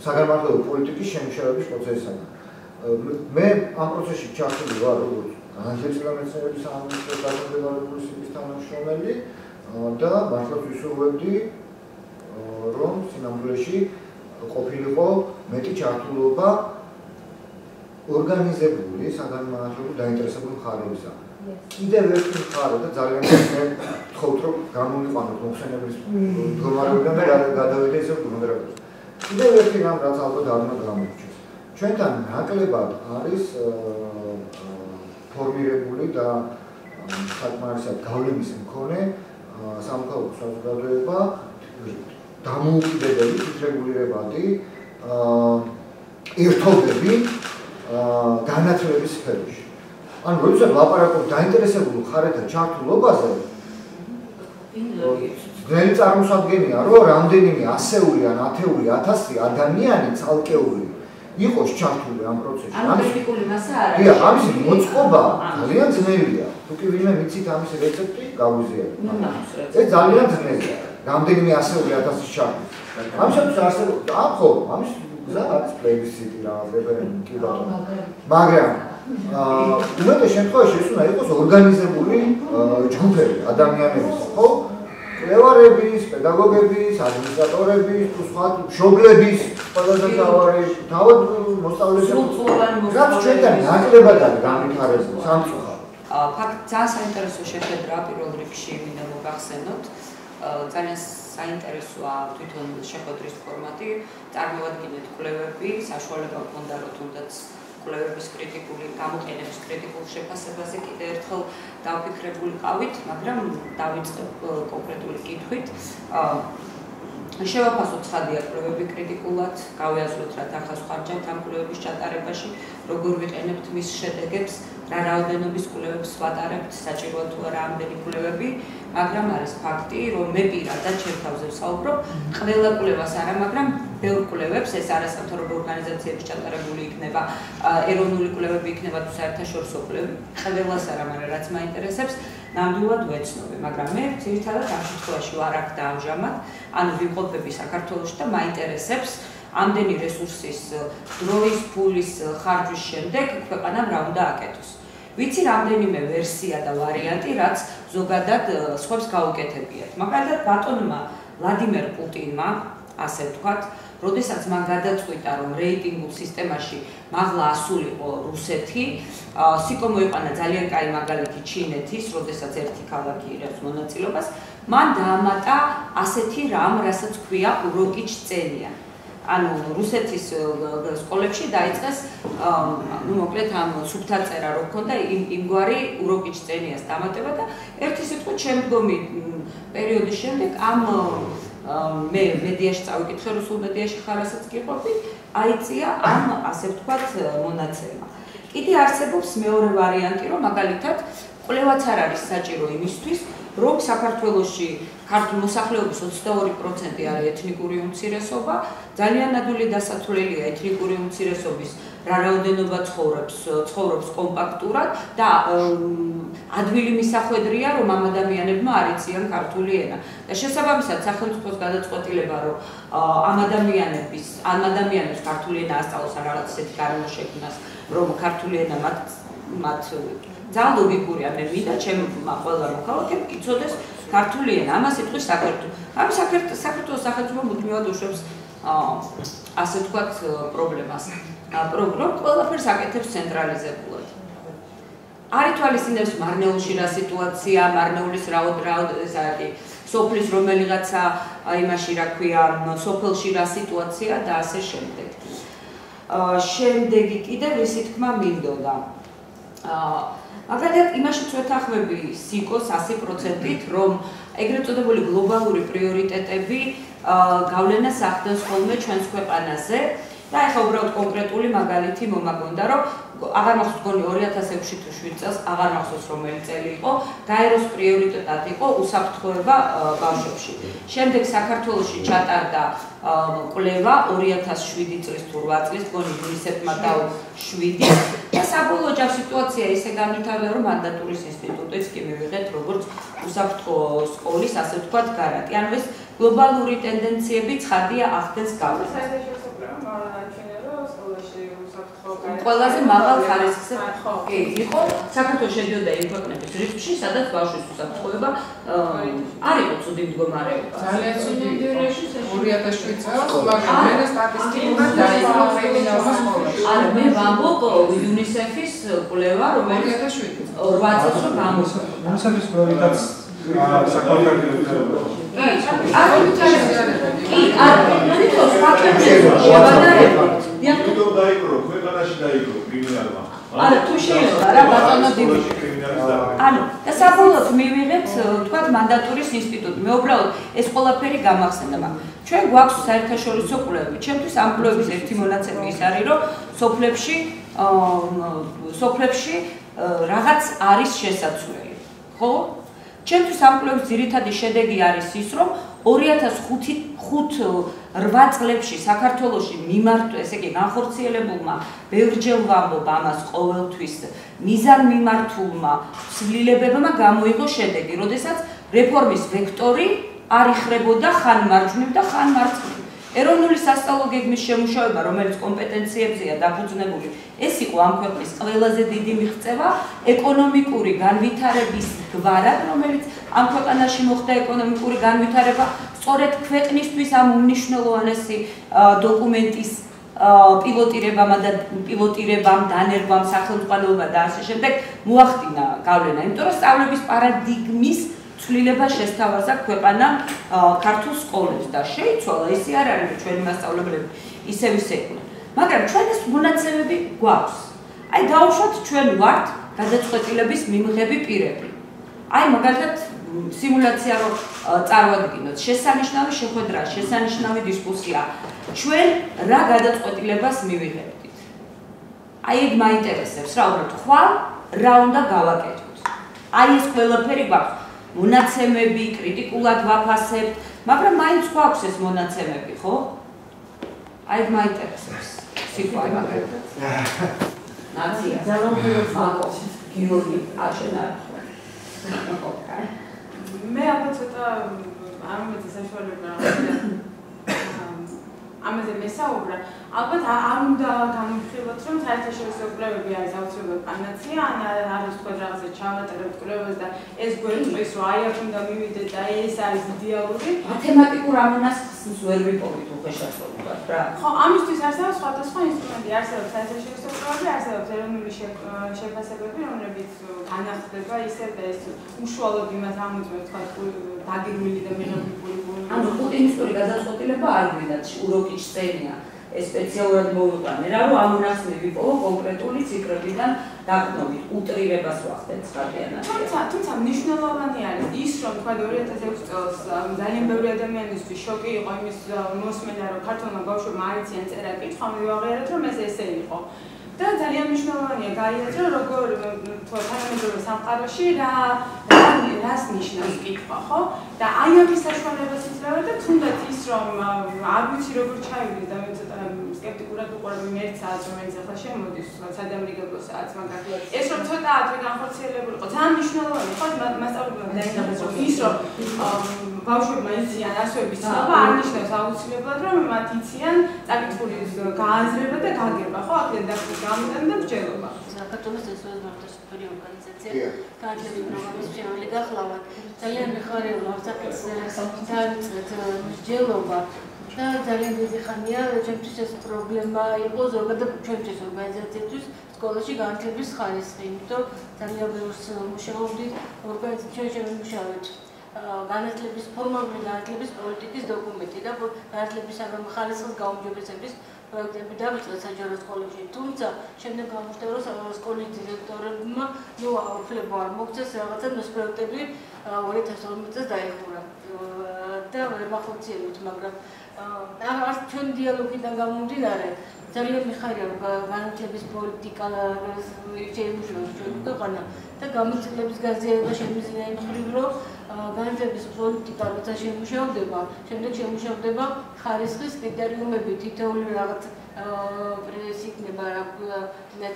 საგანმანათლებლო პოლიტიკის შემუშავების პროცესისგან. მე ამ პროცესში ჩართული ვარ როგორც განათლების და მეცნიერების სამინისტროს დაქვემდებარებული სიტყვის თანამშრომელი და მართლაც ვისურვებდი რომ სინამდვილეში ყოფილიყო მეტი ჩართულობა ორგანიზებული საგანმანათლებლო დაინტერესებული მხარეებისა. კიდევ ერთი მხარე და ძალიან ვთხოვთ რომ გამოვიყვანოთ მოხსენებლის მდგომარეობიდან და გადავიდე ისევ მდგომარეობაში. კიდევ ერთი რამ რაც ალბათ არ უნდა გამოგვიჩნდეს. ჩვენთან ნაკლებად არის ფორმირებული და საკმარისად გავლენის მქონე სამოქალაქო საზოგადოება დამოუკიდებელი თვითრეგულირებადი ერთობები განათლების სფეროში. ანუ როდესაც ლაპარაკობთ დაინტერესებულ მხარეთა ჩართულობაზე, ძნელი წარმოსადგენია, რომ რამდენიმე ასეული ან ათეული ათასი ადამიანი ცალკეული იყოს ჩართული ამ პროცესში. ამის მოწყობა ძალიან ძნელია. თუ კი ვინმე მიცით ამის რეცეპტი, გავიზიაროთ. ეს ძალიან ძნელია. რამდენიმე ასეული ათასის ჩართული. ამისათვის არსებობს ხო, ამის გზა არის პლებისციტი რა, რეფერენდუმი კი ბატონო. მაგრამ უმეტეს შემთხვევაში ეს უნდა იყოს ორგანიზებული ჯგუფები ადამიანების, ხო? კვლევარების, პედაგოგების, ადმინისტრატორების, სხვა მშობლების, ყველაზე თავად მოსწავლეების, რაც ჩვენთან ნაკლებად არის განვითარებული სამწუხაროდ. ფაქტ ძალიან საინტერესო შეხედვა პირველ რიგში მინდა მოგახსენოთ. ძალიან საინტერესოა თვითონ შეხვედრის ფორმატი. წარმოვადგინეთ კვლევები, საშუალება გქონდა რომ თუნდაც კვლევების კრიტიკული გამოყენების კრიტიკულ შეფასებაზე კიდევ ერთხელ დავფიქრებულიყავით, მაგრამ დავიწყებ კონკრეტული კითხვით. შევაფასოთ ცხადია კვლევები კრიტიკულად, გავიაზროთ რა თანხას ვხარჯავთ ამ კვლევების ჩატარებაში, როგორ ვიყენებთ მის შედეგებს, რა რაოდენობის კვლევებს ვატარებთ, საჭიროა თუ არა ამდენი კვლევები, მაგრამ არის ფაქტი, რომ მე პირადად ჩემ თავზე ვსაუბრობ, ყველა კვლევას არა, მაგრამ ბევრ კვლევებს, ეს არასამთავრობო ორგანიზაციების ჩატარებული იქნება, ეროვნული კვლევები იქნება თუ საერთაშორისო კვლევები, ყველას არა, მაგრამ რაც მაინტერესებს, ნამდვილად ვეცნობი, მაგრამ მე ძირითადად ამ შემთხვევაში ვარ აქ და ამჟამად, ანუ ვიმყოფები საქართველოში და მაინტერესებს ამდენი რესურსის, დროის, ფულის ხარჯვის შემდეგ ქვეყანამ რა უნდა აკეთოს. ვიცი რამდენიმე ვერსია და ვარიანტი, რაც ზოგადად სხვებს გაუკეთებიათ. მაგალითად, ბატონმა ვლადიმერ პუტინმა, ასე ვთქვათ, როდესაც მან გადაწყვიტა, რომ რეიტინგულ სისტემაში მაღლა ასულიყო რუსეთი, სიკო მოიყვანა ძალიან კაი მაგალითი ჩინეთის, როდესაც ერთი ქალაქი იღებს მონაწილეობას, მან დაამატა ასეთი რამ, რასაც ქვია უროკიჩ წენია. ანუ რუსეთის სკოლებში დაიწყეს, მოკლედ ამ სუფთა წერა რო ქონდა, იმგვარი უროკიჩ წენიას დამატება და ერთი სიტყვით შემდგომი პერიოდის შემდეგ ამ მე მედიაში წავიკითხე, რუსულ მედიაში ხარასაც გიყოფი, აიწია ამ ასე ვთქვათ მონაცემა. კიდე არსებობს მეორე ვარიანტი, რომ მაგალითად კვლევაც არ არის საჭირო იმისთვის, რომ საქართველოში ქართულ მოსახლეობის 22% არის ეთნიკური უმცირესობა, ძალიან ნადული დასათვლელია ეთნიკური უმცირესობის რა რაოდენობა ცხოვრობს კომპაქტურად და ადვილი მისახვედრია, რომ ამ ადამიანებმა არ იციან ქართული ენა. და შესაბამისად სახელმწიფოს გადაწყვეტილება, რომ ამ ადამიანებს ქართული ენა ასწავლოს ან რაღაც ისეთი გარემო შექმნას, რომ ქართული ენა მათ ძალიან ლოგიკურია, მე მინდა ჩემმა ყველა მოქალაქემ იცოდეს ქართული ენა, ამას იტყვის საქართველო. ამ საქართველოს სახელმწიფო მუდმივად უშვებს ასე ვთქვათ პრობლემას. ყველაფერს აკეთებს ცენტრალიზებულად. არ ითვალისწინებს მარნეულში რა სიტუაცია, მარნეულის სოფლის რომელიღაცა იმაში რა ქვია, სოფელში რა სიტუაცია და ასე შემდეგ. შემდეგი კიდევ ისი თქმა მინდოდა. მაგალითად, იმაშიც ვეთანხმები სიკოს 100%-ით, რომ ეგრეთ წოდებული გლობალური პრიორიტეტები გავლენას ახდენს ხოლმე ჩვენს ქვეყანაზე. და ეხლა უბრალოდ კონკრეტული მაგალითი მომაგონდა, რომ აღარ მახსოვს გონი 2006 თუ 7 წელს, აღარ მახსოვს რომელი წელი იყო, გაეროს პრიორიტეტად იყო უსაფრთხოება ბავშვებში. შემდეგ საქართველოში ჩატარდა კვლევა 2007 წლის თუ 8 წლის, გონი UNICEF-მა და 7 და საბოლოო ჯერ სიტუაცია ისე განვითარდა, რომ მანდატურის ინსტიტუტიც კი მივიღეთ როგორც უსაფრთხო სკოლის, ასე ვთქვათ, გარანტი. ანუ ეს გლობალური ტენდენციები ცხადია ახდენს გავლენას. ყველაზე მაღალ ხარისხზე იყო საქართველოს შედიოდა იმ ქვეყნების რიცხვში, სადაც ბავშვის უსაფრთხოება არ იყო ცუდი მდგომარეობა. ძალიან ცუდი რიცხვი 2007 წელს, მაგრამ მე სტატისტიკურად დაიწყო კრიმინალმა სკოლაში. არა, მე ვამბობ UNICEF-ის კვლევა, რომელიც 8 წელს რომ გამოცხადდა. UNICEF-ის კვლევაც საქართველოს თუ დაიკრო, ქვეყანაში დაიკრო კრიმინალმა. არა, თუ შეიძლება რა ბატონო დიმიტრი. ანუ და საბოლოოდ მივიღეთ, თქვათ, მანდატურის ინსტიტუტი. მე უბრალოდ ეს ყველაფერი გამახსენდა, მაგრამ ჩვენ გვაქვს საერთაშორისო კვლევები. ჩემთვის ამ კვლევის ერთი მონაცემი ის არის, რომ სოფლებში რაღაც არის შესაძლებელი. ხო? ჩემთვის ამ კვლევის ძირითადი შედეგი არის ის, რომ 2005-8 წლებში საქართველოში მიმართვა, ესე იგი განხორციელებულმა, ბევრჯერ ვამბობ ამას ყოველთვის, მიზანმიმართულმა ცვლილებებმა გამოიღო შედეგი, როდესაც რეფორმის ვექტორი არ იხრებოდა ხან მარჯვნივ და ხან მარცხნივ. ეროვნული სასწავლო გეგმის შემუშავება, რომელიც კომპეტენციებზეა დაფუძნებული, ეს იყო ამ ქვეყნის ყველაზე დიდი მიღწევა ეკონომიკური განვითარების გვარად, რომელიც ამ ქვეყანაში მოხდა ეკონომიკური განვითარება, სწორედ ქვეყნისთვის ამ უმნიშვნელოვანესი დოკუმენტის პილოტირებამ, დანერგვამ, სახელმწიფოებამ და ასე შემდეგ მოახდინა გავლენა, იმიტომ რომ სწავლების პარადიგმის ცვლილება შესთავაზა ქვეყანა ქართულ სკოლებს და შეიცვალა, ისე არ არის, რომ ჩვენი მასწავლებლები ისევ იყვნენ. მაგრამ ჩვენ ეს მონაცემები გვაქვს. აი დავუშვათ ჩვენ ვართ გადაწყვეტილების მიმღები პირები. აი მაგალითად სიმულაცია რომ წარვადგინოთ შესანიშნავი შეხვედრა, შესანიშნავი დისკუსია. ჩვენ რა გადაწყვეტილებას მივიღებდით? აი ეგ მაინტერესებს რა, უბრალოდ ხვალ რა უნდა გავაკეთოთ. აი ეს ყველაფერი გვაქვს. მონაცემები, კრიტიკულად ვაფასებთ, მაგრამ მაინც გვაქვს ეს მონაცემები, ხო? აი ეგ მაინტერესებს. სიტყვა მაგალითად. ნაცია ძალობრიობს მაკო გიორგი აშენა. მე აბა ცოტა არ მომეწე საშუალება ამაზე მესაუბრა. ალბათ არ უნდა განვიხილოთ, რომ საერთაშორისო კვლევები არის აუცილებლად პანაცეა, ან არის თქვა რაღაცა ჩავატარებთ კვლევას და ეს გვერდს რომ აი აქ უნდა მივიდეთ და ეს არის იდეალური. მათემატიკურ ამონასხს ვერ ვიპოვით უხეშად რა. ხო, ამისთვის არსებობს სხვადასხვა ინსტრუმენტი, არსებობს საერთაშორისო კვლევები, არსებობს ეროვნული შეფასებები, რომლებიც განახდება ისე ეს უშუალოდ იმას ამოწმებს, თქვა დაგირმული და მიღებული პუნქტი. ანუ პუტინისტური გადაწყვეტილება არ გვინდათ, урокი სცენია. ეს სპეციალურად მოვიყვანე რა, რომ ამონახსნი ვიპოვო კონკრეტული ციფრებიდან დაყრდნობით, უტრირებას ვახდეთ ხარიანად. თუმცა მნიშვნელოვანი არის ის, რომ თქვა 2006 წელს ძალიან ბევრი ადამიანისთვის შოკი იყო იმის მოსმენა, რომ ქართულმა ბავშვებმა არ იციან წერა-კითხვა, მივაღიარეთ, რომ ეს ესე იყო. და ძალიან მნიშვნელოვანია გაიაზრო, როგორ თანამედროვე სამყაროში რას ნიშნავს კითხვა, ხო? და აი ამის საშუალებას იძლევა და თუნდაც ის, რომ არ ვიცი როგორ ჩაივიდეს და მე ცოტა სკეპტიკურად ვუყურებ იმ ერთ საათს, რომელიც ახლა შემოდის, სადამრიგებლო საათს, მაგრამ ეს რომ ცოტა ადრე განხორციელებული იყო, ძალიან მნიშვნელოვანია, ხო? მასწავლებლებმა დაინახეს, რომ ის, რომ ბავშვებმა იციან ასოების ცნობა, არ ნიშნავს აუცილებლად, რომ მათ იციან წაკითხული გააზრება და გაგება, ხო? აქედან დახტის გამოდან და მსჯელობა. საქართველოს ეს მართლმსაჯულებელი ორგანიზაცია, განათლების პროგრამის მშენებელი გახლავთ. ძალიან მიხარია საფრთხეს დაიწყეთ მსჯელობა და ძალიან დიდი ხანია ჩემთვის ეს პრობლემა იყო ზოგადად ჩვენთვის ორგანიზაციისთვის სკოლაში განათლების ხარისხი, იმიტომ ძალიან ბევრს მუშაობდით ორგანიზაციაში მუშაობთ. განათლების ფორმალური განათლების პოლიტიკის დოკუმენტი და განათლების ხარისხის გაუმჯობესების პროექტები დაიწყეს საჯარო სკოლებში. თუმცა შემდეგ გამოჩნდა, რომ სკოლის დირექტორებმა უფლება არ მოგცეს რაღაცა ეს პროექტები 2012 წელს დაიხურა და ვერ მახორციელებთ, მაგრამ არც ჩვენ დიალოგიდან გამომდინარე ძალიან მიხარია რომ განათლების პოლიტიკა შეიმუშაოს ჩვენ ქვეყანა და გამოცდილების გაზიარება შემიძლია იმ მხრივ, რომ განათლების პოლიტიკა როცა შემუშავდება, შემდეგ შემუშავდება ხარისხის კრიტერიუმები, თითოეული რაღაც იქნება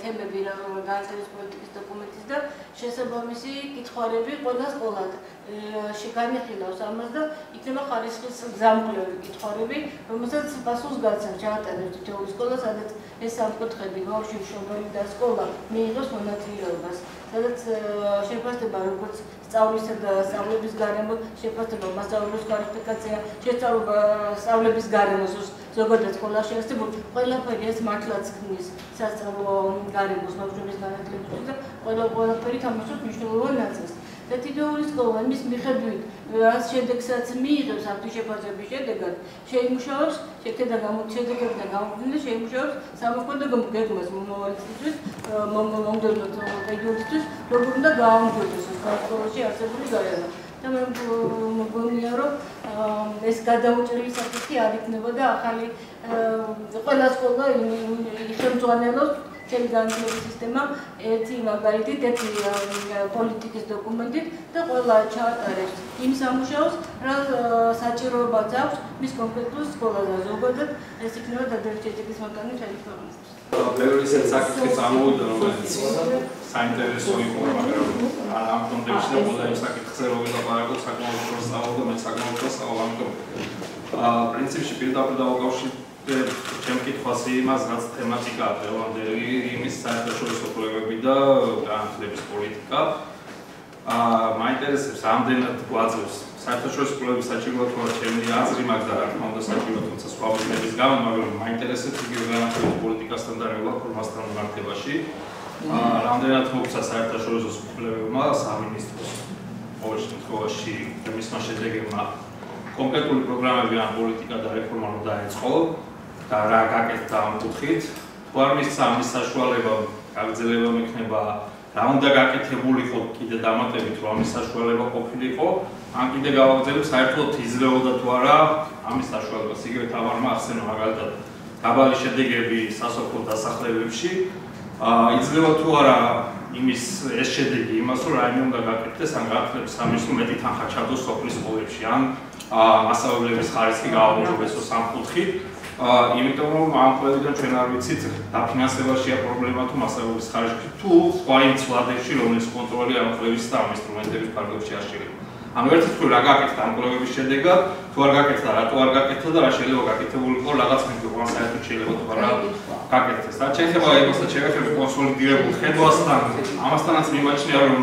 თემები განათლების პოლიტიკის დოკუმენტის და შესაბამისი კითხვარები ყველა სკოლად განიხილავს ამას და იქნება ხარისხის გზამკვლევი კითხვარები, რომელსაც პასუხს გაცემს ჩაატარებს თითოეული სკოლა, სადაც ეს სამკუთხედი ბავშვი, მშობელი და სკოლა მიიღოს მონაწილეობას, სადაც შეფასდება როგორც სწავლისა და სწავლების გარემო, შეფასდება მასწავლებლის კვალიფიკაცია, შესწავლება სწავლების გარემოს ზოგადად სკოლაში არსებობს ყველაფერი ეს მართლაც ქმნის სასწავლო გარემოს ბავშვების განათლებისთვის და ყველაფერი თამაშობს მნიშვნელოვან ნაწილს. და თითოეული სკოლა იმის მიხედვით, რაც შედეგსაც მიიღებს აქტის შეფასების შედეგად, შეიმუშავებს შედეგებიდან გამომდინარე შეიმუშავებს სამოქმედო გეგმას მომავალისთვის, მომდევნო პერიოდისთვის, როგორ უნდა გააუმჯობესოს სკოლაში არსებული გარემო. და მე მგონია, რომ ეს გადაუჭრელი საკითხი არ იქნებოდა ახალი ყველა სკოლა იხელმძღვანელობს ჩემი განათლების სისტემა ერთი მაგალითით, ერთი პოლიტიკის დოკუმენტით და ყველა ჩაატარებს იმ სამუშაოს, რა საჭიროებაც აქვს მის კონკრეტულ სკოლაზე. ზოგადად ეს იქნება დადარჩების მაგალითი მთელი ქვეყნისთვის. ბევრი საკითხი წამოვიდა, რომელიც საინტერესო იყო, მაგრამ ამ კონტექსტში და ყველა იმ საკითხზე რომ ვილაპარაკოთ, საკმაოდ პროსტავა და მე საკმაოდ პროსტავა, ამიტომ პრინციპში პირდაპირ დავაკავშირებ ჩემ კითხვას იმას, რაც თემატიკაა დღევანდელი იმის საერთაშორისო კვლევები და განათლების პოლიტიკა. მაინტერესებს ამდენად გვაძლევს საერთაშორისო კვლევების საჭიროა თუ არა ჩემი აზრი, მაგრამ რა თქმა უნდა საჭიროა, თუმცა სხვა პრობლემების გამო, მაგრამ მაინტერესებს იგივე განათლების პოლიტიკასთან და რეფორმასთან მიმართებაში. რამდენად მოგცა საერთაშორისო კვლევებმა სამინისტროს ყოველ შემთხვევაში მისმა შედეგებმა კონკრეტული პროგრამები ან პოლიტიკა და რეფორმა რომ დაეწყო და რა გაკეთდა ამ კუთხით, თუ არ მისცა ამის საშუალება, გაგრძელება მექნება რა უნდა გაკეთებულიყო კიდე დამატებით რომ ამის საშუალება ყოფილიყო, ან კიდე გავაგრძელებ საერთოდ იძლეოდა თუ არა ამის საშუალებას. იგივე თამარმა ახსენა მაგალითად დაბალი შედეგები სასოფლო დასახლებებში, იძლევა თუ არა იმის ეს შედეგი იმას რომ რაიმე უნდა გაკეთდეს, ან გაკეთდეს ამის რომ მეტი თანხა ჩადოს სოფლის სკოლებში, ან მასწავლებლების ხარისხი გააუმჯობესოს სამკუთხით. იმიტომ რომ ამ ყველგან ჩვენ არ ვიცით დაფინანსებაშია პრობლემა თუ მასწავლებლის ხარისხი თუ სხვა იმ ცვლადებში რომელიც კონტროლი ამ კვლევის და ამ ინსტრუმენტების ფარგლებში არ შეიძლება. ანუ ერთად თქვი რა გაკეთდა ამ კვლევების შედეგად, თუ არ გაკეთდა, რატო არ გაკეთდა და რა შეიძლება გაკეთებულიყო რაღაც მეთოდიკა საერთოდ შეიძლება თუ არა გაკეთდეს. და შეიძლება იმასაც შევეხები კონსოლიდირებულ ხედვასთან, ამასთანაც მიმაჩნია რომ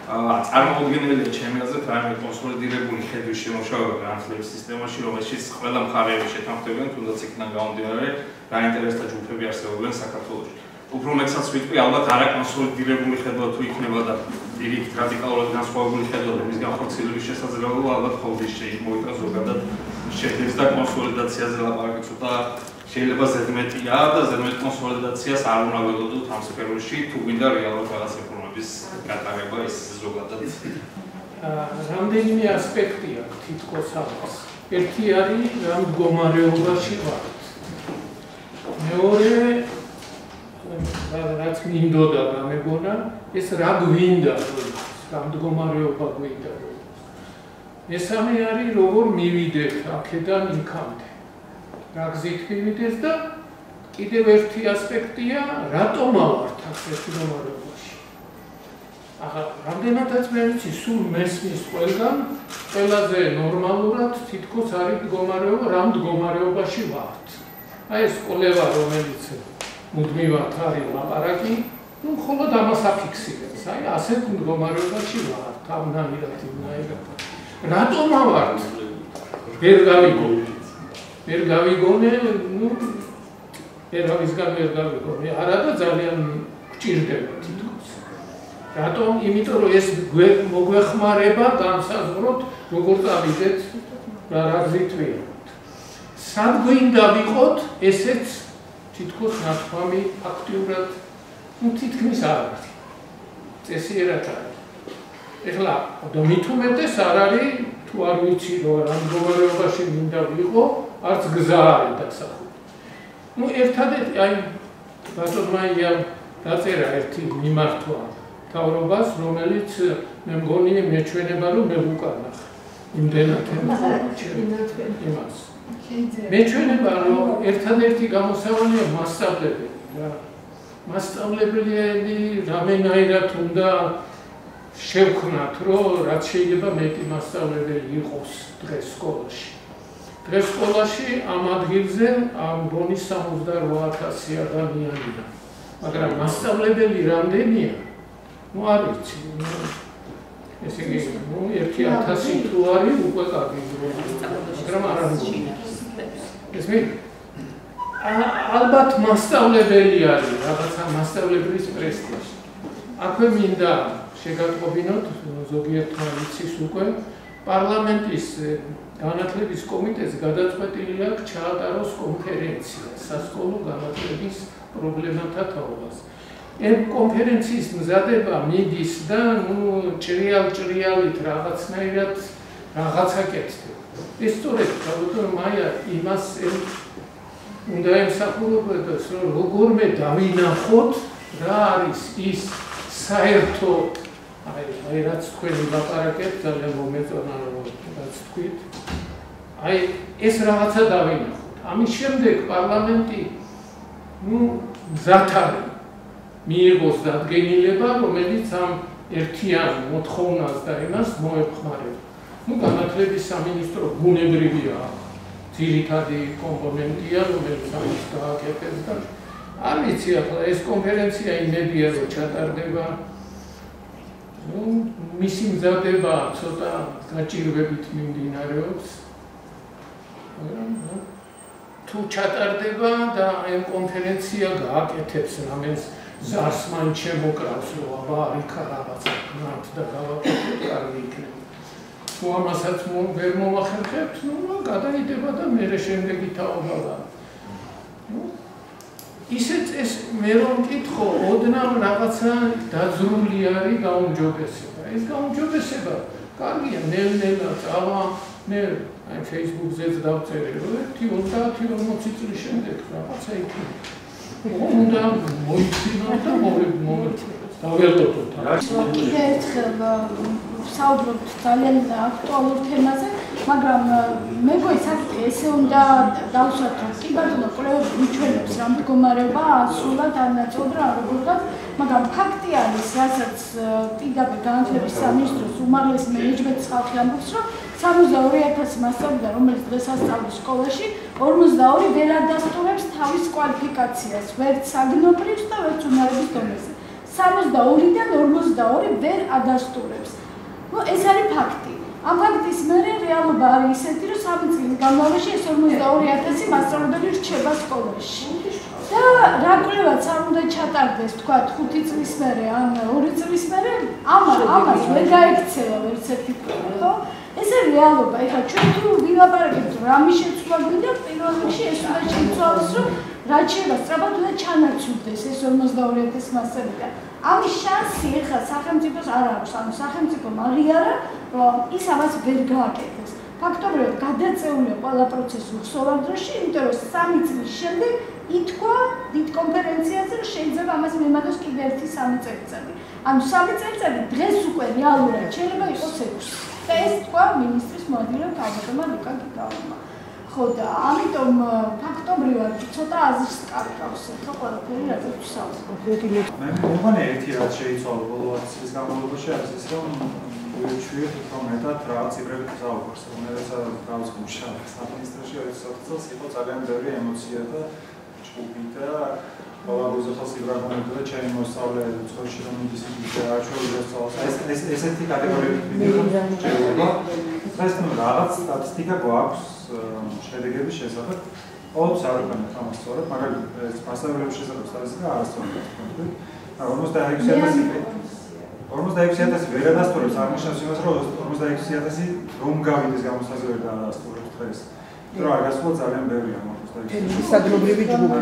წარმოუდგენელია ჩემი აზრით რაიმე კონსოლიდირებული ხედვის შემოშავება განათლების სისტემაში, რომელშიც ყველა მხარეები შეთანხმდებიან, თუნდაც იქიდან გამომდინარე, რა ინტერესთა ჯგუფები არსებობენ საქართველოში. უფრო მეტსაც ვიტყვი, ალბათ არაკონსოლიდირებული ხედვა თუ იქნება და პირიქით რადიკალურად განსხვავებული ხედვა და მის განხორციელების შესაძლებლობა ალბათ ყოველთვის მოიტანს ზოგადად შედეგს და კონსოლიდაციაზე ლაპარაკი ცოტა შეიძლება ზედმეტია და ზედმეტ კონსოლიდაციას არ უნდა ველოდოთ ამ სფეროში, თუ გვინდა რეალურად რაღაც რეფორმების გატარება ის ზოგადად. რამდენიმე ასპექტი აქვს თითქოს ამას. ერთი არის რა მდგომარეობაში ვართ. მეორე რაც მინდოდა გამეგონა, ეს რა გვინდა, რა მდგომარეობა გვინდა. მესამე არის როგორ მივიდეთ აქედან იქამდე. რა გზით მივიდეს და კიდევ ერთი ასპექტია, რატომ ავართ ასეთ მდგომარეობაში. ახლა რამდენადაც მე ვიცი, სულ მესმის ყველგან ყველაზე ნორმალურად თითქოს არის მდგომარეობა, რა მდგომარეობაში ვართ. აი ეს კვლევა რომელიც მუდმივად არის ლაპარაკი, ну მხოლოდ ამას აფიქსირებს. აი ასეთ მდგომარეობაში ვართ, ამნაირად იმნაირად. რატომ ავართ? ვერ გავიგონე. ვერ გავიგონე, ну ერავისგან ვერ გავიგონე. არა და ძალიან გჭირდება თითქოს. რატომ? იმიტომ რომ ეს მოგვეხმარება განსაზღვროთ, როგორ წავიდეთ რა გზით ვიყოთ. სად გვინდა ვიყოთ, ესეც თითქოს ნათქვამი აქტიურად, ну თითქმის არ არის. წესიერად არის. ეხლა მით უმეტეს არ არის, თუ არ ვიცი რომ რა მდგომარეობაში მინდა ვიყო, არც გზა არის დასახული. ну ერთადერთი აი ბატონმა იამ დაწერა ერთი მიმართვა თავრობას, რომელიც მე მგონი მეჩვენება რომ მე უკანახ. იმდენად იმას. მეჩვენება რომ ერთადერთი გამოსავალია მასწავლებელი რა. მასწავლებელი რამენაირად უნდა შევქმნათ, რომ რაც შეიძლება მეტი მასწავლებელი იყოს დღეს სკოლაში. დღეს სკოლაში ამ ადგილზე მგონი 68,000 ადამიანია. მაგრამ მასწავლებელი რამდენია? ну არ ვიცი. ესე იგი, ну 1000 თუ არის უკვე კარგი მაგრამ არ არის. ესე ალბათ მასწავლებელი არის, რაღაცა მასწავლებლის პრესტიჟი. აქვე მინდა შეგატყობინოთ ზოგიერთმა ვიცის უკვე პარლამენტის განათლების კომიტეტს გადაწყვეტილი აქვს ჩაატაროს კონფერენცია სასკოლო განათლების პრობლემათა თაობას. ეს კონფერენციის მზადება მიდის და ну ჭრიალით რაღაცნაირად რაღაცა კეთდება. ეს სწორედ ბატონო მაია იმას უნდა ემსახურებოდეს, რომ როგორმე დავინახოთ რა არის ის საერთო აი რაც თქვენი ლაპარაკეთ ძალიან მომეწონა რაც თქვით. აი ეს რაღაცა დავინახოთ. ამის შემდეგ პარლამენტი ну მზად არის მიიღოს დადგენილება, რომელიც ამ ერთიან მოთხოვნას და იმას მოეხმარება. ну განათლების სამინისტრო ბუნებრივია ძირითადი კომპონენტია, რომელიც ამის გააკეთებს და არ ვიცი ახლა ეს კონფერენცია იმედია რომ ჩატარდება. ну მისი მზადება ცოტა გაჭირვებით მიმდინარეობს. თუ ჩატარდება და ამ კონფერენცია გააკეთებს რამეს ზარს მან შემოკრავს რომ აბა იქა რაღაცა გნათ და გავაკეთოთ კარგი იქნება. თუ ამასაც ვერ მომახერხებთ, ну გადაიდება და მერე შემდეგი თაობა. ну ისეც ეს მე რომ მკითხო, ოდნავ რაღაცა დაძრული არის გაუმჯობესება. ეს გაუმჯობესება კარგია, ნელ-ნელა წავა, ნელ აი Facebook-ზეც დავწერე, რომ 30-40 წლის შემდეგ რაღაცა იქნება. უნდა მოიქცინოთ და დაველოდოთ. კიდევ ერთხელ საუბრობთ ძალიან აქტუალურ თემაზე, მაგრამ მეგონა საკითხი ესე უნდა დავსვათ, რომ კი ბატონო კვლევები მიჩვენებს რა მდგომარეობა სულად არ ნაწოდრა როგორღაც, მაგრამ ფაქტი არის, რასაც პირდაპირ განათლების სამინისტროს უმაღლესი მენეჯმენტის ხალხი ამბობს, რომ 62,000 მასწავლებლიდან, რომელიც დღეს ასწავლის სკოლაში, 42 ვერ ადასტურებს თავის კვალიფიკაციას, ვერც საგნობრივს და ვერც უნარების დონეზე. 62-დან 42 ვერ ადასტურებს. ეს არის ფაქტი. ამ ფაქტის მერე რეალობა არის ისეთი, რომ 3 წლის განმავლობაში ეს 42,000 მასწავლებელი რჩება სკოლაში. და რა კვლევაც არ უნდა ჩატარდეს, თქვა 5 წლის მერე ან 2 წლის მერე, ამას ვერ გაიქცევა ვერც ერთი კვლევა, ხო? ეს არის რეალობა. ეხლა ჩვენ თუ ვილაპარაკებთ, რამე შეცვლა გვინდა, პირველ რიგში ეს უნდა შეიცვალოს, რომ რაც შეიძლება სწრაფად უნდა ჩანაცვლდეს ეს 42,000 მასწავლებელი. ამის შანსი ეხლა სახელმწიფოს არ აქვს, ანუ სახელმწიფომ აღიარა, რომ ის ამას ვერ გააკეთებს. ფაქტობრივად გადაწეულია ყველა პროცესი უხსოვარ დროში, იმიტომ რომ 3 წლის შემდეგ ითქვა დიდ კონფერენციაზე, რომ შეიძლება ამას მემადოს კიდევ ერთი 3 წელიწადი. ანუ 3 წელიწადი დღეს უკვე რეალურად შეიძლება იყოს 6. და ეს თქვა მინისტრის მოადგილემ ქალბატონმა ლუკა გიგაურმა. ხო და ამიტომ ფაქტობრივად ცოტა აზრს კარგავს, ხო ყველაფერი რაც ვსაუბრობ. მე მგონია ერთი რაც შეიცვალა ბოლო 10 წლის განმავლობაში არის ის, რომ ჩვენ თვითონ მეტად რაღაც ციფრებით ვსაუბრობთ, რომელსაც გავსკუმშა სამინისტროში 20 წელს იყო ძალიან ბევრი ემოცია და ჭუბი და ყველაფერზე ხალხი ბრაგონებდა და ჩემი მოსწავლე ცხოველში რომ ის ეს ესეთი კატეგორიები ვიდეო დღეს ნუ რაღაც სტატისტიკა გვაქვს შედეგების შესახებ. ოც არ ვქონია თამას სწორად, მაგრამ ეს მასშტაბების შესახებ სტატისტიკა არასწორია. 46,000 ვერ ადასტურებს, აღნიშნავს იმას, რომ 46,000 რომ გავიდეს გამოსაზრ ვერ დაადასტურებს დღეს. იმიტომ რომ არ გასულა ძალიან ბევრია 46,000. საგნობრივი ჯგუფი.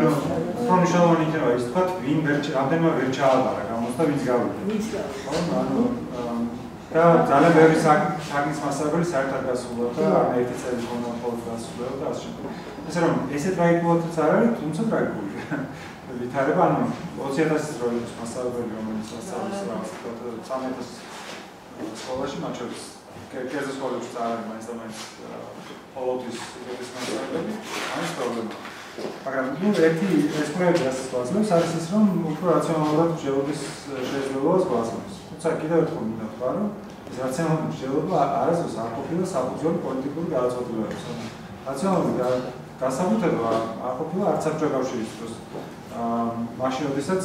უფრო მნიშვნელოვანი იქნება ის თქვა, ვინ რამდენმა ვერ ჩააბარა გამოსდა, ვინც გავიდა. და ძალიან ბევრი საგნის მასწავლებელი საერთოდ გასულა და ერთი წელი მომავალ გასულა და ასე შემდეგ. ესე რომ ესე ტრაგიკულადაც არ არის, თუმცა ტრაგიკულია. ვითარება, ანუ 20,000 რო იყოს მასწავლებელი, რომელიც ასწავლის რაღაც 13,000 სკოლაში, მათ შორის კერძო სკოლებში წაარენ მაინც და მაინც ყოველთვის ეს მასწავლებელი, არის პრობლემა. მაგრამ ნუ ერთი ეს პროექტი რასაც გვაძლევს, არის ის, რომ უფრო რაციონალურად მსჯელობის შესაძლებლობას გვაძლევს. თუმცა კიდევ ერთხელ მინდა ვთქვა, რომ ეს რაციონალური მსჯელობა არასდროს არ ყოფილა საფუძველი პოლიტიკური გადაწყვეტილებების. რაციონალური გასაბუთება არ ყოფილა არც საბჭოთა კავშირის დროს. მაშინ როდესაც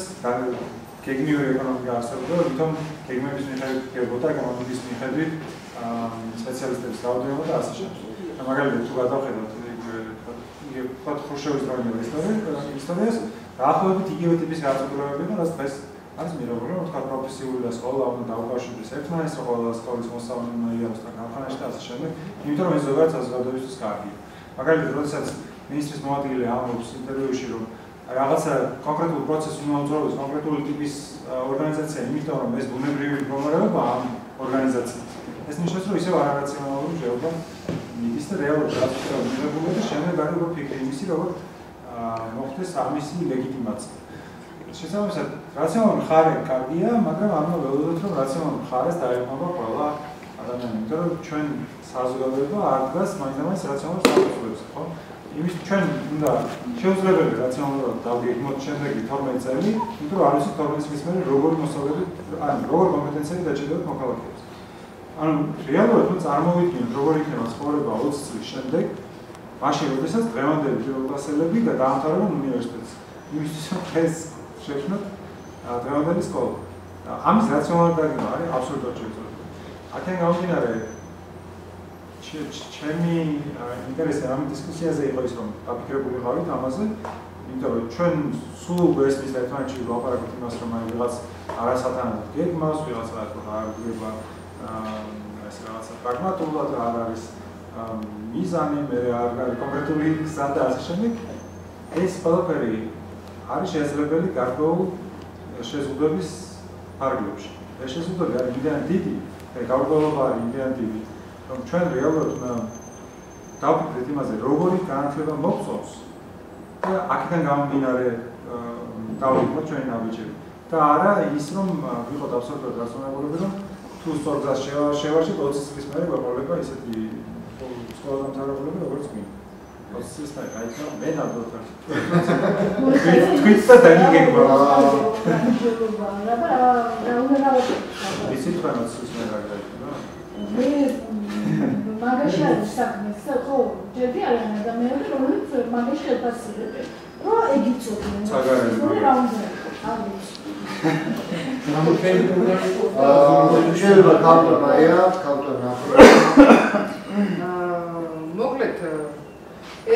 გეგმიური ეკონომიკა არსებობდა, ვითომ გეგმების მიხედვით გებოდა ეკონომიკის მიხედვით სპეციალისტების რაოდენობა და ასე შემდეგ. მაგალითად თუ გადავხედოთ თქვა ხრუშჩოვის დროინდელ ისტორიას, დაახლოებით იგივე ტიპის გადაწყვეტილებები და რაც დღეს არის მიღებული, რომ თქვა პროფესიული და სკოლა უნდა დაუკავშირდეს ერთმანეთს, რომ ყველა სკოლის მოსწავლე უნდა იაროს და გამხანაში და ასე შემდეგ, იმიტომ რომ ეს ზოგადად საზოგადოებისთვის კარგია. მაგალითად, როდესაც მინისტრის მოადგილე ამბობს ინტერვიუში, რომ რაღაცა კონკრეტულ პროცესს უნდა უძღვაროს კონკრეტული ტიპის ორგანიზაცია, იმიტომ რომ ეს ბუნებრივი მდგომარეობა ამ ორგანიზაციას. ეს ნიშნავს, რომ ისევ არარაციონალური მსჯელობა მიდის და რეალურად გადაწყვეტილება მიღებულია და შემდეგ არის უფრო ფიქრი იმისი, როგორ მოხდეს ამისი ლეგიტიმაცია. შესაბამისად, რაციონალური მხარე კარგია, მაგრამ არ უნდა ველოდოთ, რომ რაციონალურ მხარეს დაეხმარება ყველა ადამიანი, იმიტომ რომ ჩვენ საზოგადოება არ დგას მაინც რაციონალურ საფუძვლებზე, ხო? იმის ჩვენ უნდა შეუძლებელი რაციონალურად დავგეგმოთ შემდეგი 12 წელი, იმიტომ რომ არ ვიცით 12 წლის მერე როგორი მოსწავლეები, ანუ როგორ კომპეტენციები დაჭირდებათ მოქალაქეებს. ანუ რეალურად თუ წარმოვიდგინოთ, როგორ იქნება ცხოვრება 20 წლის შემდეგ, მაშინ როდესაც დღევანდელი პირველკლასელები და დაამთავრებენ უნივერსიტეტს. იმისთვის რომ ეს შექმნათ დღევანდელი სკოლა. ამის რაციონალური დაგეგმა არის აბსოლუტურად შეუძლებელი. აქედან გამომდინარე ჩემი ინტერესი ამ დისკუსიაზე იყო ის, რომ დაფიქრებული ვიყავით ამაზე, იმიტომ რომ ჩვენ სულ გვესმის ერთმანეთში ვლაპარაკობთ იმას, რომ აი ვიღაც არასათანადოდ გეგმავს, ვიღაც არ გვიგება ეს რაღაცა პრაგმატულად არ არის მიზანი, მე არ არის კონკრეტული გზა და ასე შემდეგ. ეს ყველაფერი არის შესაძლებელი გარკვეულ შეზღუდვების ფარგლებში. ეს შეზღუდვები არის იმდენად დიდი, გარკვეულობა არის იმდენად დიდი, რომ ჩვენ რეალურად დავფიქრეთ იმაზე, როგორი განათლება მოგწონს და აქედან გამომდინარე დავიწყოთ ჩვენი ნაბიჯები. და არა ის, რომ ვიყოთ აბსოლუტურად დასწორებული, რომ თუ სწორ გზას შევარჩით 20 წლის მერე გვეყოლება ისეთი სკოლა დამთავრებულები, როგორც მინდა. 20 წლის მერე გაიქცა მე ნამდვილად თქვით და დაიგეგმა. ისიც რა 20 წლის მერე გაიქცა. მაგაში არის საქმე, ხო, ჯერდი არიან ადამიანები, რომლებიც მაგაში შეფასებენ. რო ეგიცოდნენ. რა უნდა შეიძლება კავტონაია, კავტონა. მოკლედ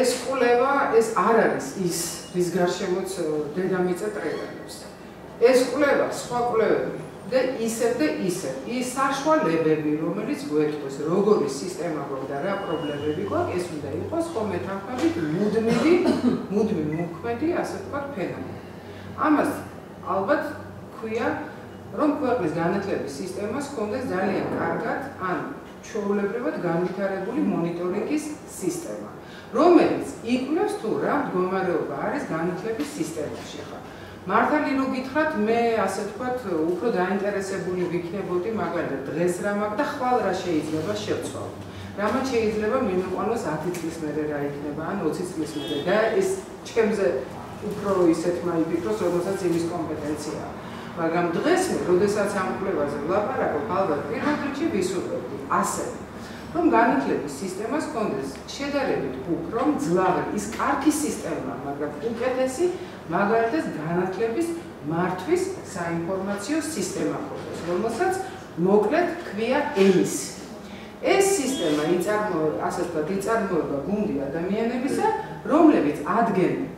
ეს კვლევა ეს არ არის ის რის გარშემოც დედამიწა ტრევენებს. ეს კვლევა სხვა კვლევები და ისევ ის საშუალებები, რომელიც გვეთქვეს, როგორი სისტემა გვაქვს და რა პრობლემები გვაქვს, ეს უნდა იყოს ხოლმე თანხმობით მუდმივ მოქმედი, ასე ვთქვათ, ფენომენი. ამას ალბათ ქვია, რომ ქვეყნის განათლების სისტემას ჰქონდეს ძალიან კარგად, ან ჩვეულებრივად განვითარებული მონიტორინგის სისტემა, რომელიც იკვლევს თუ რა მდგომარეობა არის განათლების სისტემაში. მართალი რო გითხრათ, მე ასე ვთქვათ, უფრო დაინტერესებული ვიქნებოდი მაგალითად დღეს რა მაქვს და ხვალ რა შეიძლება შევცვალო. რამაც შეიძლება მიმიყვანოს 10 წლის მერე რა იქნება, ან 20 წლის მერე და ეს ჩემზე უფრო ისეთ მაიფიქროს, რომელსაც იმის კომპეტენციაა. მაგრამ დღეს მე, როდესაც ამ კვლევაზე ვლაპარაკობ, ალბათ პირველ რიგში ვისურვებდი ასე, რომ განათლების სისტემას ჰქონდეს შედარებით უფრო მძლავრი, ის კარგი სისტემა, მაგრამ უკეთესი, მაგალითად განათლების მართვის საინფორმაციო სისტემა ჰქონდეს, რომელსაც მოკლედ ქვია ENIS. ეს სისტემა იწარმოება გუნდი ადამიანებისა, რომლებიც ადგენენ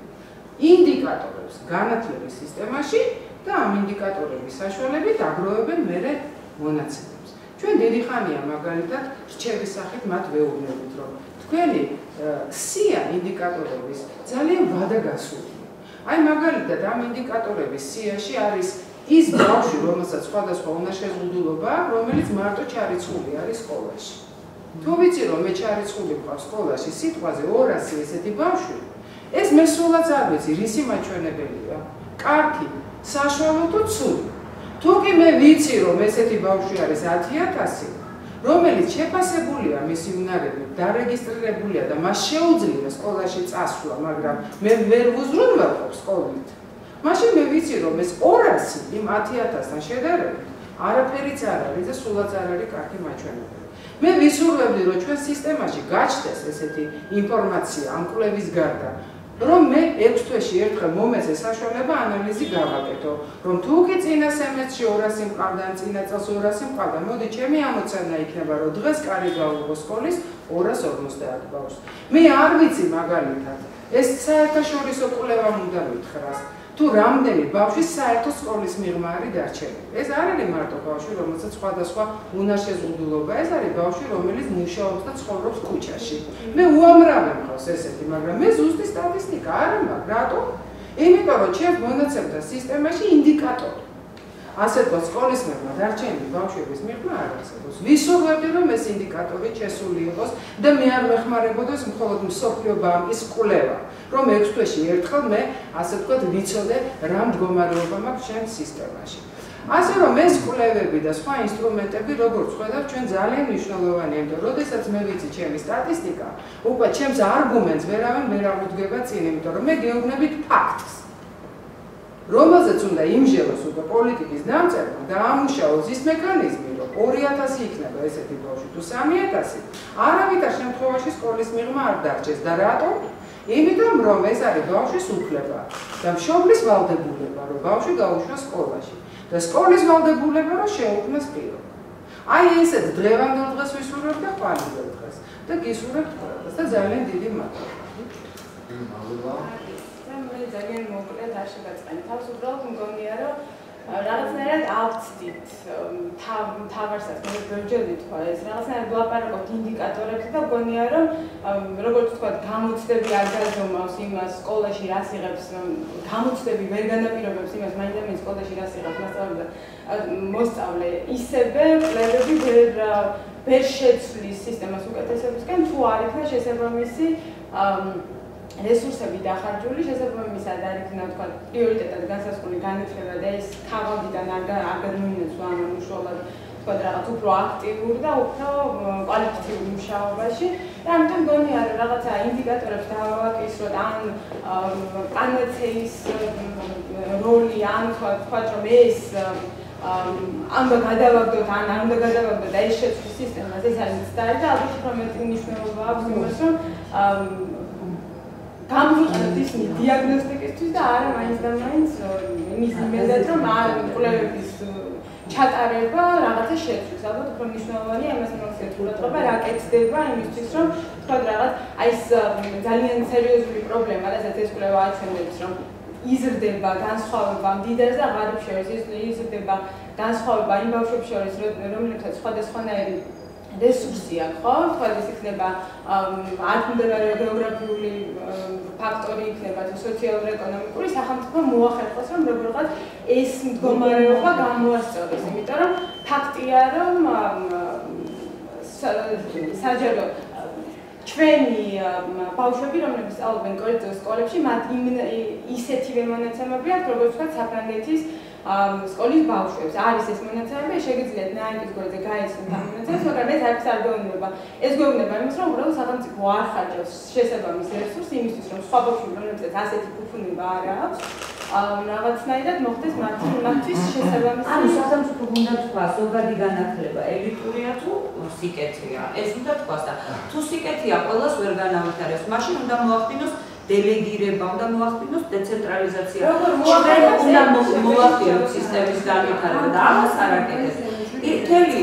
ინდიკატორებს განათლების სისტემაში და ამ ინდიკატორების საშუალებით აგროვებენ მერე მონაცემებს. ჩვენ დიდი ხანია მაგალითად რჩევის სახით მათ ვეუბნებით, რომ თქვენი სია ინდიკატორების ძალიან ვადაგასული. აი მაგალითად ამ ინდიკატორების სიაში არის ის ბავშვი, რომელსაც სხვადასხვა უნარშეზღუდულობა, რომელიც მარტო ჩარიცხული არის სკოლაში. თუ ვიცი რომ მე ჩარიცხული ვყავს სკოლაში სიტყვაზე 200 ესეთი ბავშვი, ეს მე სულაც არ ვიცი, რისი მაჩვენებელია. კარგი, საშუალო თუ ცუდი. თუ კი მე ვიცი რომ ესეთი ბავშვი არის 10,000, რომელიც შეფასებულია მისი უნარებით, დარეგისტრირებულია და მას შეუძლია სკოლაში წასვლა, მაგრამ მე ვერ ვუზრუნველყოფ სკოლით. მაშინ მე ვიცი რომ ეს 200 იმ 10,000-თან შედარებით არაფერიც არ არის და სულაც არ არის კარგი მაჩვენებელი. მე ვისურვებდი რომ ჩვენ სისტემაში გაჩნდეს ესეთი ინფორმაცია ამ კვლევის გარდა, რომ მე 6 თვეში ერთხელ მომეცე საშუალება ანალიზი გავაკეთო, რომ თუ კი წინა სემესტრში 200 მყავდა, ან წინა წელს 200 მყავდა, მოდი ჩემი ამოცანა იქნება, რომ დღეს კარი გავუღო სკოლის 250 ბავშვს. მე არ ვიცი მაგალითად, ეს საერთაშორისო კვლევამ უნდა მითხრას, თუ რამდენი ბავშვი საერთო სკოლის მიღმა არის დარჩენილი. ეს არ არის მარტო ბავშვი, რომელსაც სხვადასხვა უნარშეზღუდულობა, ეს არის ბავშვი, რომელიც მუშაობს და ცხოვრობს ქუჩაში. მე უამრავი მყავს ესეთი, მაგრამ მე ზუსტი სტატისტიკა არ მაქვს. რატო? იმიტომ რომ ჩემს მონაცემთა სისტემაში ინდიკატორი. ასე თქვა სკოლის მიღმა დარჩენილი ბავშვების მიღმა არ არსებობს. ვისურვებდი რომ ეს ინდიკატორი შესული იყოს და მე არ მეხმარებოდეს მხოლოდ მსოფლიო ბანკის კვლევა. რომ 6 თვეში ერთხელ მე ასე ვთქვათ ვიცოდე რა მდგომარეობა მაქვს ჩემს სისტემაში. ასე რომ ეს კვლევები და სხვა ინსტრუმენტები როგორც ხედავთ ჩვენ ძალიან მნიშვნელოვანია, იმიტომ რომ როდესაც მე ვიცი ჩემი სტატისტიკა, უკვე ჩემს არგუმენტს ვერ აღუდგება წინ, იმიტომ რომ მე გეუბნებით ფაქტს. რომელზეც უნდა იმჟელოს უკვე პოლიტიკის დამწერლობა და ამუშაოს ის მექანიზმი, რომ 2,000 იქნება ესეთი ბავშვი თუ 3,000, არავითარ შემთხვევაში სკოლის მიღმა არ დარჩეს და რატომ? იმიტომ რომ ეს არის ბავშვის უფლება და მშობლის ვალდებულება, რომ ბავშვი გაუშვას სკოლაში და სკოლის ვალდებულება, რომ შეუქმნას პირობა. აი ესეთ დღევანდელ დღეს ვისურვებთ და ხვალინდელ დღეს და გისურვებთ ყველას და ძალიან დიდი მადლობა. ძალიან მოკლედ არ შეგაწყენი. თავს უბრალოდ მგონია, რომ რაღაცნაირად ავწდით თავარსაც მე ბერჯელი თქვა ეს რაღაცნაირად ვლაპარაკობთ ინდიკატორებზე და გონია რომ როგორც თქვა გამოცდები არ გაზომავს იმას სკოლაში რას იღებს გამოცდები ვერ განაპირობებს იმას მაინც სკოლაში რას იღებს მოსწავლე ისევე კვლევები ვერ შეცვლის სისტემას უკეთესებისკენ თუ არ იქნება შესაბამისი რესურსები დახარჯული, შესაბამისად არ იქნება თქვა პრიორიტეტად განსაზღვრული განათლება და ეს თავადიდან არ გადმოინაცვლა ამ უშუალოდ თქვა რაღაც უფრო აქტიურ და უფრო კვალიფიციურ მუშაობაში და ამიტომ გონია რომ რაღაცა ინდიკატორებს დავაკისროთ ან პანაცეის როლი ან თქვა რომ ეს ამ გადავაგდოთ ან არ უნდა გადავაგდოთ და ეს შეცვლის სისტემას ეს არის ცდარი და ალბათ უფრო მეტი მნიშვნელობა აქვს იმას რომ გამოვიყენოთ ისინი დიაგნოსტიკისთვის და არა მაინც და მაინც იმის იმედად რომ არ კვლევების ჩატარება რაღაცა შეცვლის. ალბათ უფრო მნიშვნელოვანია იმას მოხდეთ ყურადღება რა კეთდება იმისთვის რომ თქვა რაღაც აი ეს ძალიან სერიოზული პრობლემა რადგან ეს კვლევა აჩვენებს რომ იზრდება განსხვავება მდიდარს და ღარიბ შორის იზრდება განსხვავება იმ ბავშვებს შორის რომლებსაც სხვადასხვანაირი რესურსი აქვს, ხო? თქვა ის იქნება არქიმდელარი გეოგრაფიული ფაქტორი იქნება თუ სოციალურ-ეკონომიკური სახელმწიფო მოახერხოს რომ როგორღაც ეს მდგომარეობა გამოასწოროს, იმიტომ რომ ფაქტია რომ საჯარო ჩვენი ბავშვები რომლებიც სწავლობენ კორექციულ სკოლებში მათ ისეთივე მონაცემები აქვს როგორც ვთქვათ საფრანგეთის სკოლის ბავშვებს არის ეს მონაცემები შეგიძლიათ ნაიკის გვერდზე გაიცნოთ ამ მონაცემებს მაგრამ ეს არც არ გვეუბნება ეს გვეუბნება იმას რომ უბრალოდ სახელმწიფო არ ხარჯავს შესაბამის რესურსს იმისთვის რომ სხვა ბავშვები რომლებსაც ასეთი ფუფუნება არ აქვს რაღაცნაირად მოხდეს მათთვის შესაბამისი ანუ სახელმწიფო უნდა თქვა ზოგადი განათლება ელიტურია თუ სიკეთეა ეს უნდა თქვას და თუ სიკეთეა ყველას ვერ განავითარებს მაშინ უნდა მოახდინოს დელეგირება უნდა მოახდინოს დეცენტრალიზაცია. უნდა მოახდინოს სისტემის განვითარება და ამას არ აკეთებს. მთელი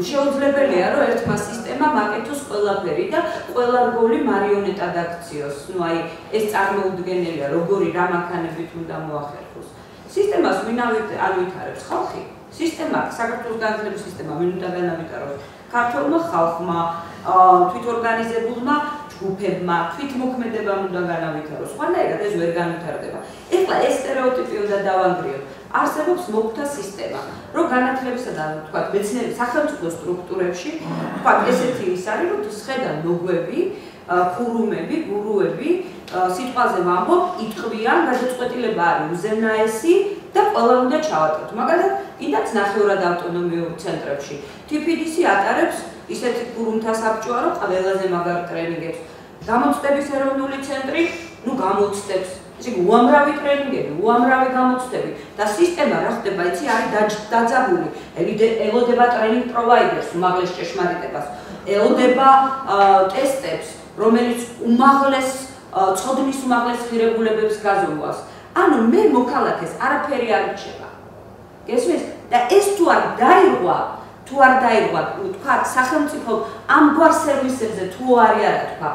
შეუძლებელია რომ ერთმა სისტემამ აკეთოს ყველაფერი და ყველა რგოლი მარიონეტად აქციოს. ნუ აი ეს წარმოუდგენელია როგორი რა მანქანებით უნდა მოახერხოს. სისტემას ვინ ავითარებს ხალხი? სისტემა საქართველოს განათლების სისტემა ვინ უნდა განავითაროს? ქართულმა ხალხმა, თვითორგანიზებულმა ჯგუფებმა, თვითმოქმედებამ უნდა განავითაროს. სხვანაირად ეს ვერ განვითარდება. ეხლა ეს სტერეოტიპი უნდა დავანგრიოთ. არსებობს მოგთა სისტემა, რომ განათლებისა და თქვა მეცნიერების სახელმწიფო სტრუქტურებში, თქვა ესეთი ის არის, რომ სხედა ნოგვები, ქურუმები, გურუები, სიტყვაზე ვამბობ, იტყვიან, გადაწყვეტილება არის უზენაესი და ყველა უნდა ჩავატაროთ. მაგალითად, კიდაც ნახევრად ავტონომიურ ცენტრებში TPDC ატარებს ისეთი ქურუმთა საბჭოა, რომ ყველაზე მაგარ ტრენინგებს. გამოცდების ეროვნული ცენტრი, ნუ გამოცდებს. ისე უამრავი ტრენინგები, უამრავი გამოცდები და სისტემა რა ხდება, იცი არის დაძაბული. ელოდება ტრენინგ პროვაიდერს, უმაღლეს ჭეშმარიტებას, ელოდება ტესტებს, რომელიც ცოდნის უმაღლეს ღირებულებებს გაზომვას. ანუ მე მოქალაქეს არაფერი არ რჩება. გესმის? და ეს თუ არ დაირღვა, თქვა სახელმწიფო ამგვარ სერვისებზე თუ არის არა თქვა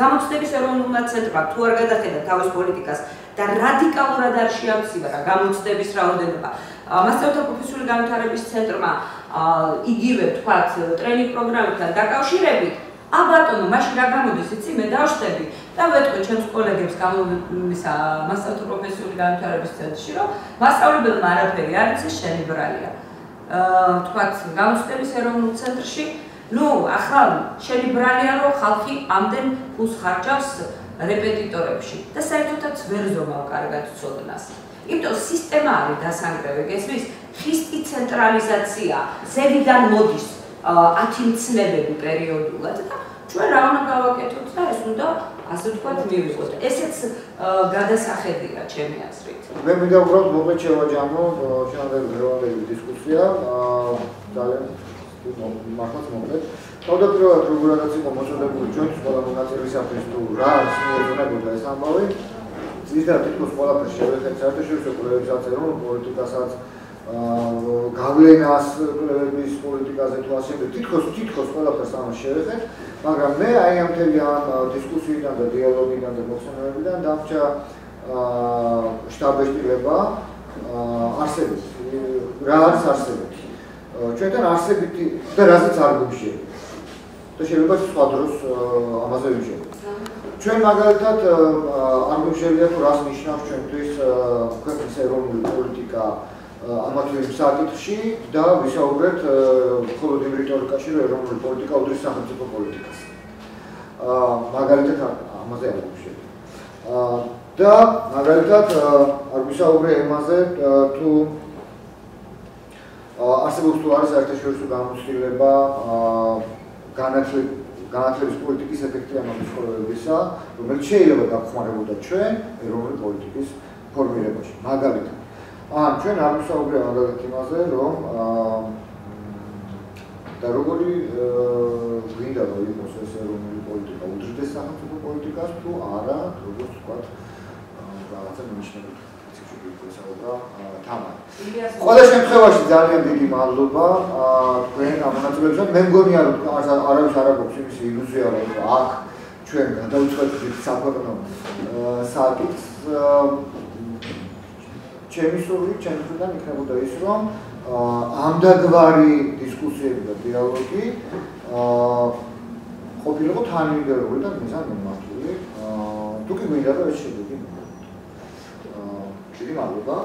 გამოცდების ეროვნულმა ცენტრმა თუ არ გადახედა თავის პოლიტიკას და რადიკალურად არ შეამცირა გამოცდების რაოდენობა მასწავლებელთა პროფესიული განვითარების ცენტრმა იგივე თქვა ტრენინგ პროგრამებთან დაკავშირებით აბატონო მაშინ რა გამოდის იცი მე დავშტები და ვეთქვი ჩემს კოლეგებს მასწავლებელთა პროფესიული განვითარების ცენტრში რომ მასწავლებელმა არაფერი არ იცის შენი ბრალია თქვათ გამოცდების ეროვნულ ცენტრში, ნუ ახლა შენი ბრალია რომ ხალხი ამდენ ფულს ხარჯავს რეპეტიტორებში და საერთოდაც ვერ ზომავ კარგად ცოდნას. იმიტომ სისტემა არის დასანგრევი, გესმის? ხისტი ცენტრალიზაცია, ზევიდან მოდის 10 მცნებები პერიოდულად და ჩვენ რა უნდა გავაკეთოთ და ეს უნდა ასე ვთქვათ მივიღოთ. ესეც გადასახედია ჩემი აზრით. მე მინდა უბრალოდ მომენტ შევაჯამო შენადები დისკუსია ძალიან მართლაც მომენტ. თავდაპირველად როგორაც იყო მოწოდებული ჩვენთვის ყველა მონაწილისათვის თუ რა მიეძღვნებოდა ეს ამბავი ზუსტად თითქოს ყველაფერს შევეხეთ საერთაშორისო კვლევებსაც ეროვნულ პოლიტიკასაც გავლენას კვლევების პოლიტიკაზე თუ ასე თითქოს ყველაფერს ამას შევეხეთ მაგრამ მე აი ამ მთელი ამ დისკუსიიდან და დიალოგიდან და მოხსენებებიდან დამჭა შტაბეშტილება არსებობს. რა არის არსებითი? ჩვენთან არსებითი და რაზეც არ გვიმშია. და შეიძლება სხვა დროს ამაზე ვიმშევოთ. ჩვენ მაგალითად არ გვიმშელია თუ რას ნიშნავს ჩვენთვის ქვეყნის ეროვნული პოლიტიკა ამა თუ იმ საკითხში და ვისაუბრეთ მხოლოდ იმ რიტორიკაში, რომ ეროვნული პოლიტიკა უდრის სახელმწიფო პოლიტიკას. მაგალითად ამაზე არ გვიმშელია. და მაგალითად არ ვისაუბრე იმაზე თუ არსებობს თუ არის საერთაშორისო გამოცდილება განათლების პოლიტიკის ეფექტიანობის კვლევებისა, რომელიც შეიძლება გაგხმარებოდა ჩვენ ეროვნული პოლიტიკის ფორმირებაში. მაგალითად, ჩვენ არ ვისაუბრე მაგალითად იმაზე, რომ და როგორი გვინდა რომ იყოს ეს ეროვნული პოლიტიკა უდრდეს სახელმწიფო პოლიტიკას თუ არა, როგორც ვთქვათ, რაღაცა ნიშნებით ვისაუბრა თამარ. ყველა შემთხვევაში ძალიან დიდი მადლობა თქვენ ამონაწილეებისთვის. მე მგონია რომ არავის არ აქვს იმის ილუზია რომ აქ ჩვენ გადავწყვეტით საქვეყნო საკითხს. ჩემი სურვილი ჩემთვიდან იქნებოდა ის რომ ამდაგваრი დისკუსიები და დიალოგი ყოფილიყო თანმიმდევრული და მიზანმიმართული. თუ კი გვინდა რომ ეს შედეგი დიდი მადლობა.